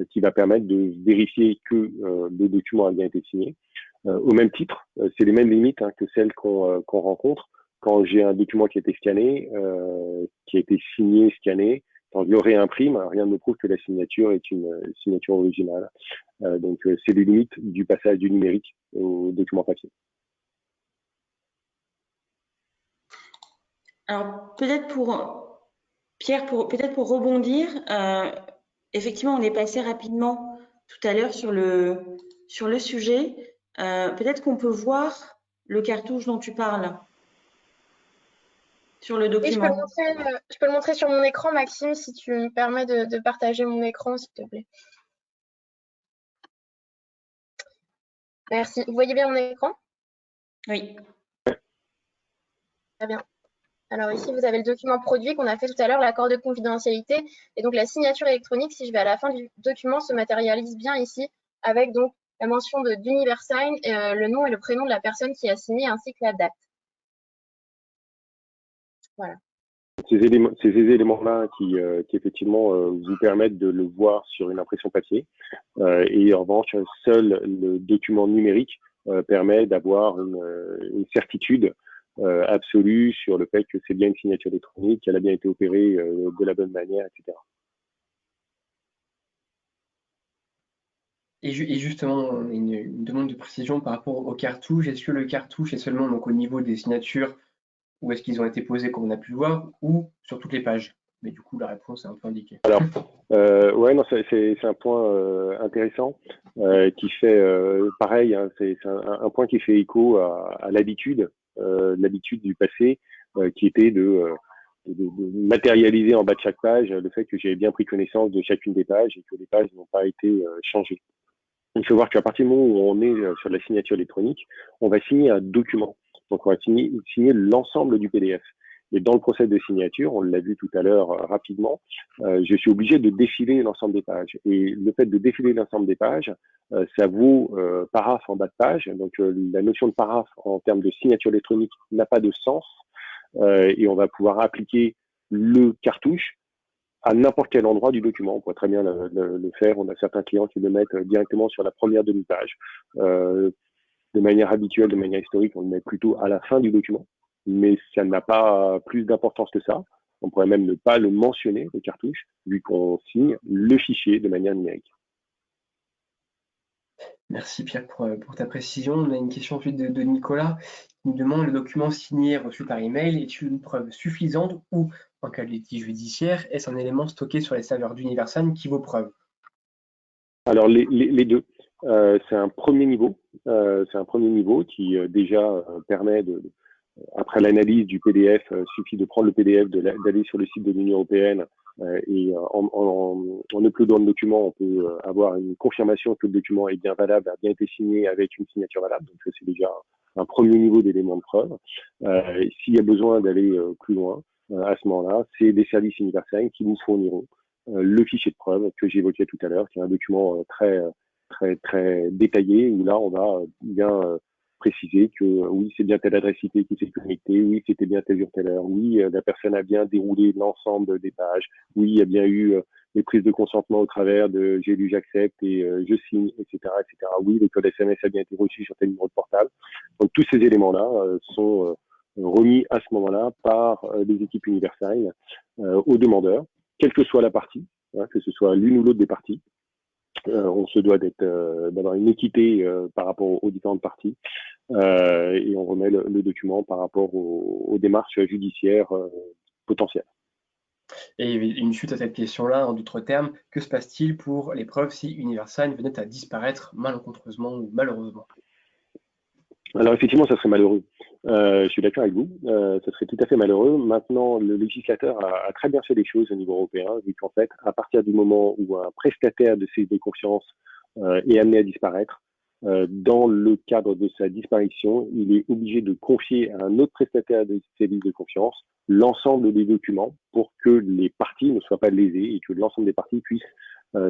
qui va permettre de vérifier que le document a bien été signé. Au même titre, c'est les mêmes limites que celles qu'on rencontre quand j'ai un document qui a été scanné, qui a été signé, scanné. Quand je le réimprime, rien ne me prouve que la signature est une signature originale. Donc, c'est les limites du passage du numérique au document papier. Alors, peut-être pour Pierre, peut-être pour rebondir, effectivement, on est passé rapidement tout à l'heure sur le sujet. Peut-être qu'on peut voir le cartouche dont tu parles sur le document. Et je peux le montrer sur mon écran, Maxime, si tu me permets de partager mon écran, s'il te plaît. Merci. Vous voyez bien mon écran? Oui. Très bien. Alors ici, vous avez le document produit qu'on a fait tout à l'heure, l'accord de confidentialité. Et donc, la signature électronique, si je vais à la fin du document, se matérialise bien ici avec donc la mention d'UniverSign, le nom et le prénom de la personne qui a signé ainsi que la date. Voilà. Ces éléments-là qui effectivement vous permettent de le voir sur une impression papier. Et en revanche, seul le document numérique permet d'avoir une certitude absolue sur le fait que c'est bien une signature électronique, qu'elle a bien été opérée de la bonne manière, etc. Et justement, on a une demande de précision par rapport aux cartouches. Est-ce que le cartouche est seulement donc, au niveau des signatures, ou est-ce qu'ils ont été posés comme on a pu le voir, ou sur toutes les pages? Mais du coup, la réponse est un peu indiquée. Alors, ouais, non, c'est un point intéressant qui fait pareil. Hein, c'est un point qui fait écho à l'habitude du passé, qui était de matérialiser en bas de chaque page le fait que j'avais bien pris connaissance de chacune des pages et que les pages n'ont pas été changées. Il faut voir qu'à partir du moment où on est sur la signature électronique, on va signer un document. Donc, on va signer l'ensemble du PDF. Et dans le process de signature, on l'a vu tout à l'heure rapidement, je suis obligé de défiler l'ensemble des pages. Et le fait de défiler l'ensemble des pages, ça vaut paraphe en bas de page. Donc, la notion de paraphe en termes de signature électronique n'a pas de sens. Et on va pouvoir appliquer le cartouche à n'importe quel endroit du document. On pourrait très bien le faire. On a certains clients qui le mettent directement sur la première demi-page. De manière habituelle, de manière historique, on le met plutôt à la fin du document. Mais ça n'a pas plus d'importance que ça. On pourrait même ne pas le mentionner, le cartouche, vu qu'on signe le fichier de manière numérique. Merci Pierre pour ta précision. On a une question ensuite de Nicolas qui nous demande: le document signé reçu par email est-il une preuve suffisante ou, en cas de litige judiciaire, est-ce un élément stocké sur les serveurs d'Universal qui vaut preuve? Alors les deux. C'est un premier niveau. C'est un premier niveau qui déjà permet après l'analyse du PDF, suffit de prendre le PDF, d'aller sur le site de l'Union européenne et en uploadant le document, on peut avoir une confirmation que le document est bien valable, a bien été signé avec une signature valable. Donc c'est déjà un premier niveau d'éléments de preuve. S'il y a besoin d'aller plus loin, à ce moment-là, c'est des services Universal qui vous fourniront le fichier de preuve que j'évoquais tout à l'heure, qui est un document très détaillé, où là on va bien préciser que oui, c'est bien telle adresse IP qui s'est connectée, oui, c'était bien telle jour, telle heure, oui, la personne a bien déroulé l'ensemble des pages, oui, il y a bien eu les prises de consentement au travers de j'ai lu, j'accepte et je signe, etc., etc. Oui, le code SMS a bien été reçu sur tel numéro de portable. Donc tous ces éléments-là sont remis à ce moment-là par les équipes Universal aux demandeurs, quelle que soit la partie, hein, que ce soit l'une ou l'autre des parties. On se doit d'avoir une équité par rapport aux différentes parties et on remet le document par rapport aux démarches judiciaires potentielles. Et une suite à cette question-là, en d'autres termes, que se passe-t-il pour les preuves si Universal venait à disparaître malencontreusement ou malheureusement? Alors effectivement, ça serait malheureux. Je suis d'accord avec vous, ça serait tout à fait malheureux. Maintenant, le législateur a très bien fait les choses au niveau européen, vu qu'en fait, à partir du moment où un prestataire de service de confiance est amené à disparaître, dans le cadre de sa disparition, il est obligé de confier à un autre prestataire de service de confiance l'ensemble des documents pour que les parties ne soient pas lésées et que l'ensemble des parties puissent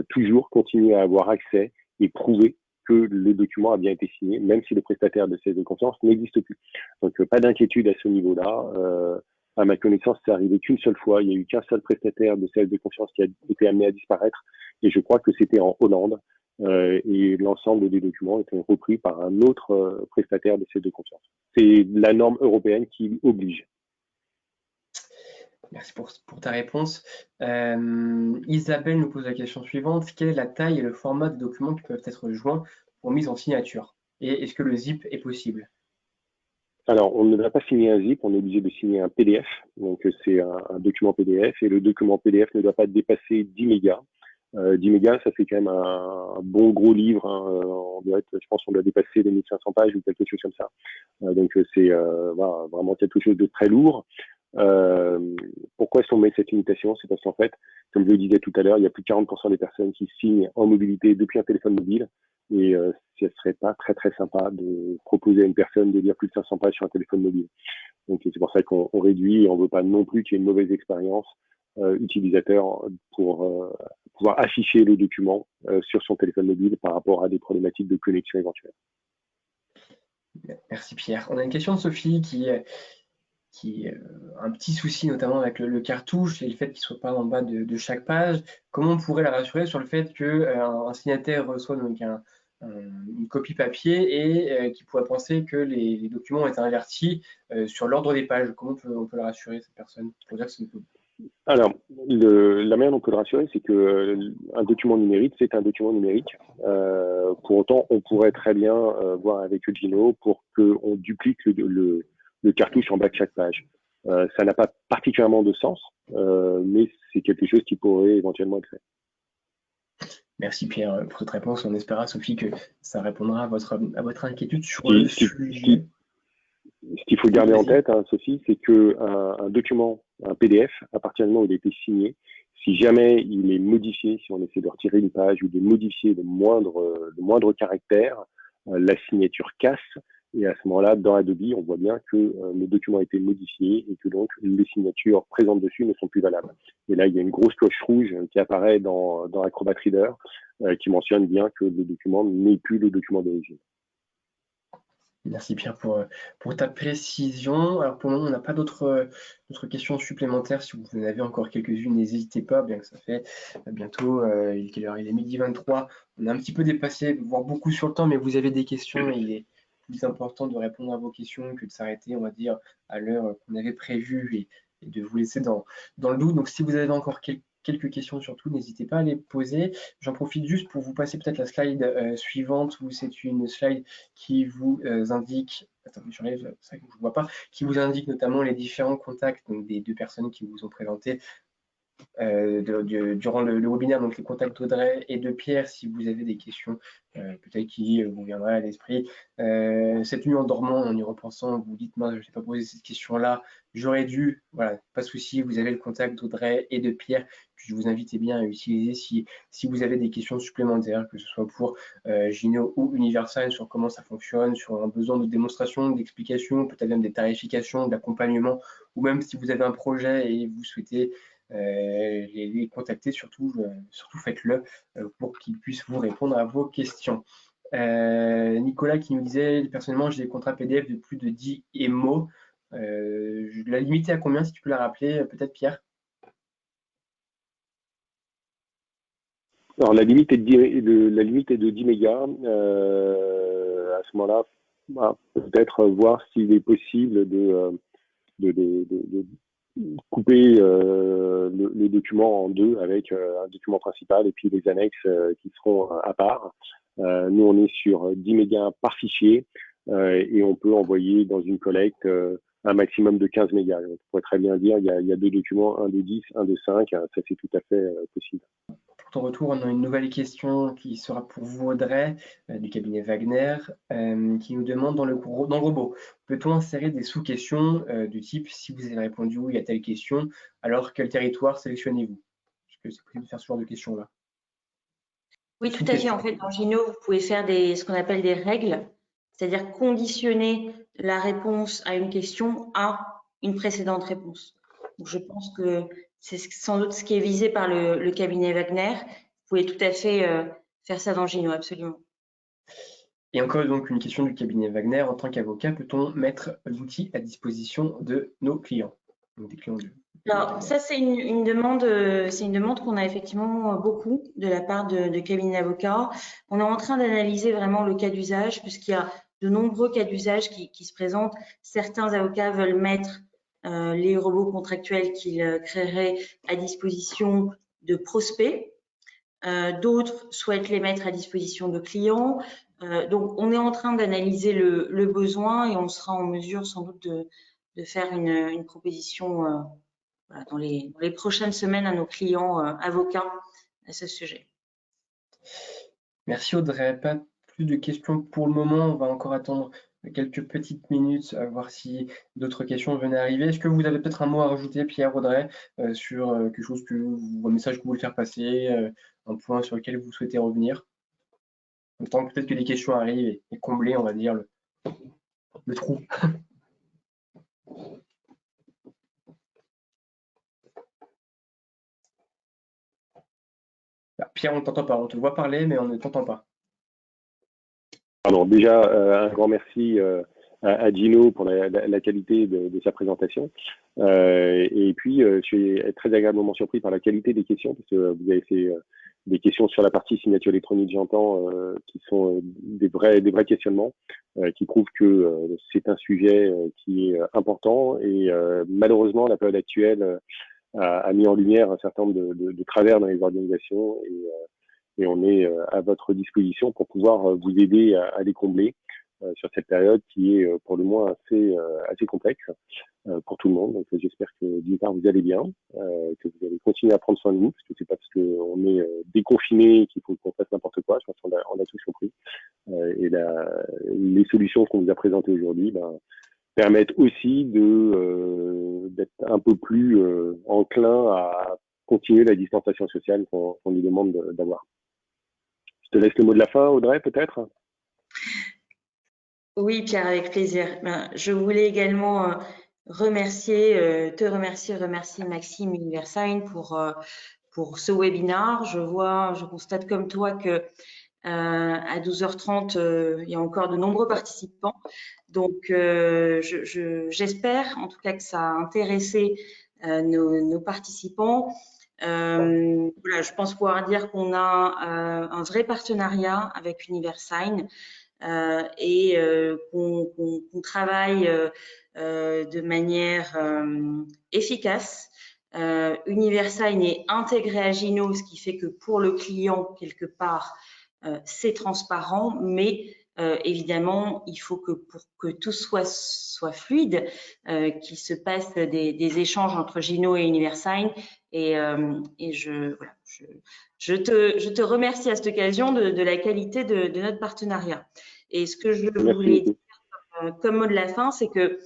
toujours continuer à avoir accès et prouver que le document a bien été signé, même si le prestataire de service de confiance n'existe plus. Donc, pas d'inquiétude à ce niveau-là. À ma connaissance, c'est arrivé qu'une seule fois. Il n'y a eu qu'un seul prestataire de service de confiance qui a été amené à disparaître. Et je crois que c'était en Hollande. Et l'ensemble des documents étaient repris par un autre prestataire de service de confiance. C'est la norme européenne qui oblige. Merci pour ta réponse. Isabelle nous pose la question suivante: quelle est la taille et le format des documents qui peuvent être joints pour mise en signature? Et est-ce que le zip est possible? Alors, on ne va pas signer un zip, on est obligé de signer un PDF. Donc, c'est un document PDF et le document PDF ne doit pas dépasser 10 mégas. 10 mégas, ça fait quand même un bon gros livre. Hein. Je pense qu'on doit dépasser les 1500 pages ou quelque chose comme ça. Donc, c'est voilà, vraiment quelque chose de très lourd. Pourquoi est-ce qu'on met cette limitation? C'est parce qu'en fait, comme je le disais tout à l'heure, il y a plus de 40% des personnes qui signent en mobilité depuis un téléphone mobile. Et ce serait pas très sympa de proposer à une personne de lire plus de 500 pages sur un téléphone mobile. Donc c'est pour ça qu'on réduit et on veut pas non plus qu'il y ait une mauvaise expérience utilisateur pour pouvoir afficher le document sur son téléphone mobile par rapport à des problématiques de connexion éventuelles. Merci Pierre. On a une question de Sophie qui a un petit souci notamment avec le cartouche et le fait qu'il ne soit pas en bas de chaque page. Comment on pourrait la rassurer sur le fait qu'un signataire reçoit donc un une copie papier et qui pourrait penser que les documents ont été invertis sur l'ordre des pages. Comment on peut le rassurer, cette personne, pour dire que Alors, la manière dont on peut le rassurer, c'est que un document numérique, c'est un document numérique. Pour autant, on pourrait très bien voir avec Eugino pour qu'on duplique le cartouche en bas de chaque page. Ça n'a pas particulièrement de sens, mais c'est quelque chose qui pourrait éventuellement être fait. Merci Pierre pour cette réponse. On espérera, Sophie, que ça répondra à votre inquiétude sur le sujet. Ce qu'il faut garder en tête, hein, Sophie, c'est qu'un document, un PDF, à partir du moment où il a été signé, si jamais il est modifié, si on essaie de retirer une page ou de modifier le moindre caractère, la signature casse. Et à ce moment-là, dans Adobe, on voit bien que le document a été modifié et que donc les signatures présentes dessus ne sont plus valables. Et là, il y a une grosse cloche rouge qui apparaît dans Acrobat Reader qui mentionne bien que le document n'est plus le document d'origine. Merci Pierre pour ta précision. Alors pour le moment, on n'a pas d'autres questions supplémentaires. Si vous en avez encore quelques-unes, n'hésitez pas, bien que ça fait bientôt, quelle heure il est 12h23. On a un petit peu dépassé, voire beaucoup sur le temps, mais vous avez des questions et il est plus important de répondre à vos questions que de s'arrêter, on va dire, à l'heure qu'on avait prévue et de vous laisser dans le doute. Donc si vous avez encore quelques questions surtout, n'hésitez pas à les poser. J'en profite juste pour vous passer peut-être la slide suivante, où c'est une slide qui vous indique, attendez, j'enlève ça que je ne vois pas, qui vous indique notamment les différents contacts donc des 2 personnes qui vous ont présenté durant le webinaire, donc les contacts d'Audrey et de Pierre. Si vous avez des questions peut-être qui vous viendraient à l'esprit cette nuit en dormant, en y repensant, vous dites mince, je n'ai pas posé cette question-là, j'aurais dû, voilà, pas de souci, vous avez le contact d'Audrey et de Pierre que je vous invite bien à utiliser si vous avez des questions supplémentaires, que ce soit pour Gino ou Universal, sur comment ça fonctionne, sur un besoin de démonstration, d'explication, peut-être même des tarifications, d'accompagnement, ou même si vous avez un projet et vous souhaitez les contacter, surtout faites-le pour qu'ils puissent vous répondre à vos questions. Nicolas qui nous disait, personnellement, j'ai des contrats PDF de plus de 10 MO. La limite est à combien, si tu peux la rappeler, peut-être Pierre? Alors, la limite est de 10 mégas. À ce moment-là, peut-être voir s'il est possible de couper le document en deux avec un document principal et puis les annexes qui seront à part. Nous, on est sur 10 mégas par fichier et on peut envoyer dans une collecte un maximum de 15 mégas. On pourrait très bien dire il y a 2 documents, un de 10, un de 5, ça c'est tout à fait possible. Pour ton retour, on a une nouvelle question qui sera pour vous, Audrey, du cabinet Wagner, qui nous demande dans le robot, peut-on insérer des sous-questions du type si vous avez répondu oui à telle question, alors quel territoire sélectionnez-vous? Est-ce que c'est possible de faire ce genre de questions-là? Oui, tout à fait. En fait, dans Gino, vous pouvez faire ce qu'on appelle des règles, c'est-à-dire conditionner la réponse à une question à une précédente réponse. Donc, je pense que c'est sans doute ce qui est visé par le cabinet Wagner. Vous pouvez tout à fait faire ça dans Gino, absolument. Et encore donc une question du cabinet Wagner. En tant qu'avocat, peut-on mettre l'outil à disposition de nos clients, donc des clients Alors ça, c'est une demande qu'on a effectivement beaucoup de la part de cabinets d'avocats. On est en train d'analyser vraiment le cas d'usage, puisqu'il y a de nombreux cas d'usage qui se présentent. Certains avocats veulent mettre les robots contractuels qu'ils créeraient à disposition de prospects. D'autres souhaitent les mettre à disposition de clients. Donc, on est en train d'analyser le besoin et on sera en mesure sans doute de faire une proposition voilà, dans les prochaines semaines à nos clients avocats à ce sujet. Merci Audrey. Pas plus de questions pour le moment. On va encore attendre quelques petites minutes à voir si d'autres questions venaient arriver. Est-ce que vous avez peut-être un mot à rajouter, Pierre, Audrey, sur quelque chose un message que vous voulez faire passer, un point sur lequel vous souhaitez revenir? En même temps, peut-être que les questions arrivent et combler, on va dire, le trou. Pierre, on ne t'entend pas. On te voit parler, mais on ne t'entend pas. Pardon, déjà, un grand merci à Gino pour la qualité de sa présentation. Et puis, je suis très agréablement surpris par la qualité des questions, parce que vous avez fait des questions sur la partie signature électronique, j'entends, qui sont des vrais questionnements, qui prouvent que c'est un sujet qui est important. Et malheureusement, la période actuelle a mis en lumière un certain nombre de travers dans les organisations, et on est à votre disposition pour pouvoir vous aider à les combler sur cette période qui est pour le moins assez complexe pour tout le monde. Donc j'espère que d'une part vous allez bien, que vous allez continuer à prendre soin de nous, parce que c'est pas parce qu'on est déconfiné qu'il faut qu'on fasse n'importe quoi. Je pense qu'on a tous compris. Et les solutions qu'on vous a présentées aujourd'hui permettent aussi d'être un peu plus enclin à continuer la distanciation sociale qu'on nous demande d'avoir. Je te laisse le mot de la fin, Audrey, peut-être. Oui, Pierre, avec plaisir. Je voulais également remercier Maxime Universign pour ce webinaire. Je constate comme toi que à 12h30, il y a encore de nombreux participants. Donc, j'espère en tout cas que ça a intéressé nos participants. Voilà, je pense pouvoir dire qu'on a un vrai partenariat avec Universign. Et qu'on travaille de manière efficace. Universign est intégré à Gino, ce qui fait que pour le client, quelque part, c'est transparent, mais évidemment, il faut que pour que tout soit fluide, qu'il se passe des échanges entre Gino et Universign. Et je te remercie à cette occasion de la qualité de notre partenariat. Et ce que je voulais dire comme mot de la fin, c'est que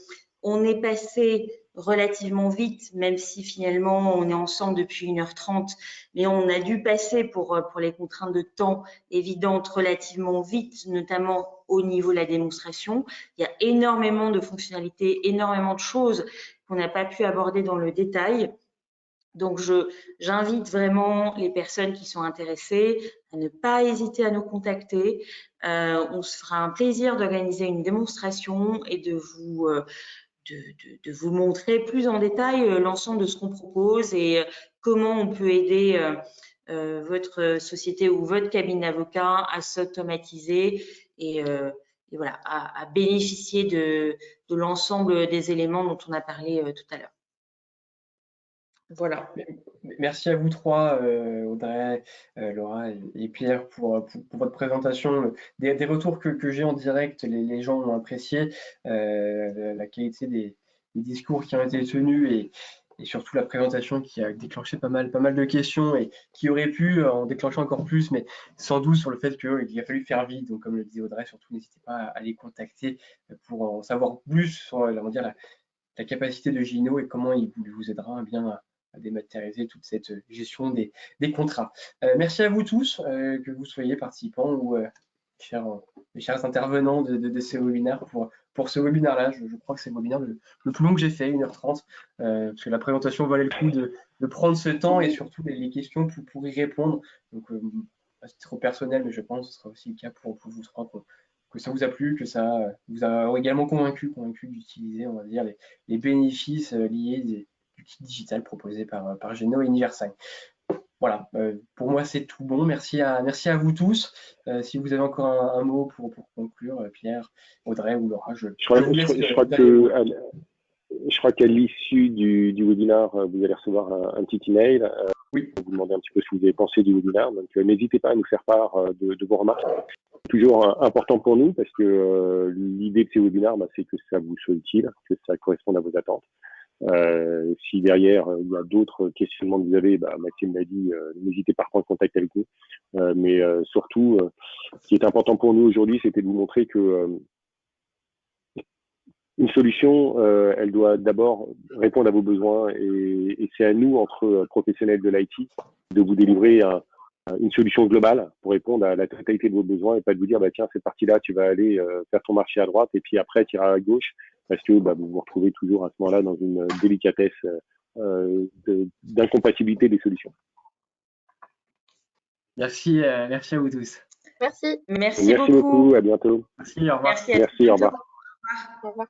on est passé relativement vite, même si finalement on est ensemble depuis 1h30, mais on a dû passer pour les contraintes de temps évidentes relativement vite, notamment au niveau de la démonstration. Il y a énormément de fonctionnalités, énormément de choses qu'on n'a pas pu aborder dans le détail. Donc, j'invite vraiment les personnes qui sont intéressées à ne pas hésiter à nous contacter. On se fera un plaisir d'organiser une démonstration et de vous montrer plus en détail l'ensemble de ce qu'on propose et comment on peut aider votre société ou votre cabinet d'avocat à s'automatiser et voilà, à bénéficier de l'ensemble des éléments dont on a parlé tout à l'heure. Voilà. Merci à vous trois, Audrey, Laura et Pierre, pour votre présentation. Des retours que j'ai en direct, les gens ont apprécié la qualité des discours qui ont été tenus et surtout la présentation qui a déclenché pas mal de questions et qui aurait pu en déclencher encore plus, mais sans doute sur le fait qu'il a fallu faire vite. Donc, comme le disait Audrey, surtout n'hésitez pas à les contacter pour en savoir plus sur on va dire, la capacité de Gino et comment il vous aidera bien à dématérialiser toute cette gestion des contrats. Merci à vous tous, que vous soyez participants ou chers intervenants de ces webinaires pour ce webinaire-là. Je crois que c'est le webinaire le plus long que j'ai fait, 1h30, parce que la présentation valait le coup de prendre ce temps et surtout les questions pour y répondre. Donc, c'est trop personnel, mais je pense que ce sera aussi le cas pour vous trois, que ça vous a plu, que ça vous a également convaincu d'utiliser, on va dire, les bénéfices liés du kit digital proposé par Gino et Universign. Voilà, pour moi c'est tout bon. Merci à vous tous. Si vous avez encore un mot pour conclure, Pierre, Audrey ou Laura, je vous laisse. Je crois qu'à l'issue du webinaire, vous allez recevoir un petit email. Oui. Pour vous demander un petit peu ce que vous avez pensé du webinaire. Donc n'hésitez pas à nous faire part de vos remarques. C'est toujours important pour nous parce que l'idée de ces webinaires, c'est que ça vous soit utile, que ça corresponde à vos attentes. Si derrière il y a d'autres questionnements que vous avez, Maxime l'a dit, n'hésitez pas à prendre contact avec nous. Mais surtout, ce qui est important pour nous aujourd'hui, c'était de vous montrer que une solution, elle doit d'abord répondre à vos besoins et c'est à nous, entre professionnels de l'IT, de vous délivrer une solution globale pour répondre à la totalité de vos besoins et pas de vous dire tiens, cette partie-là, tu vas aller faire ton marché à droite et puis après tu iras à gauche parce que vous vous retrouvez toujours à ce moment-là dans une délicatesse d'incompatibilité des solutions. Merci à vous tous. Merci. Merci beaucoup. À bientôt. Merci, au revoir. Merci, au revoir. Au revoir.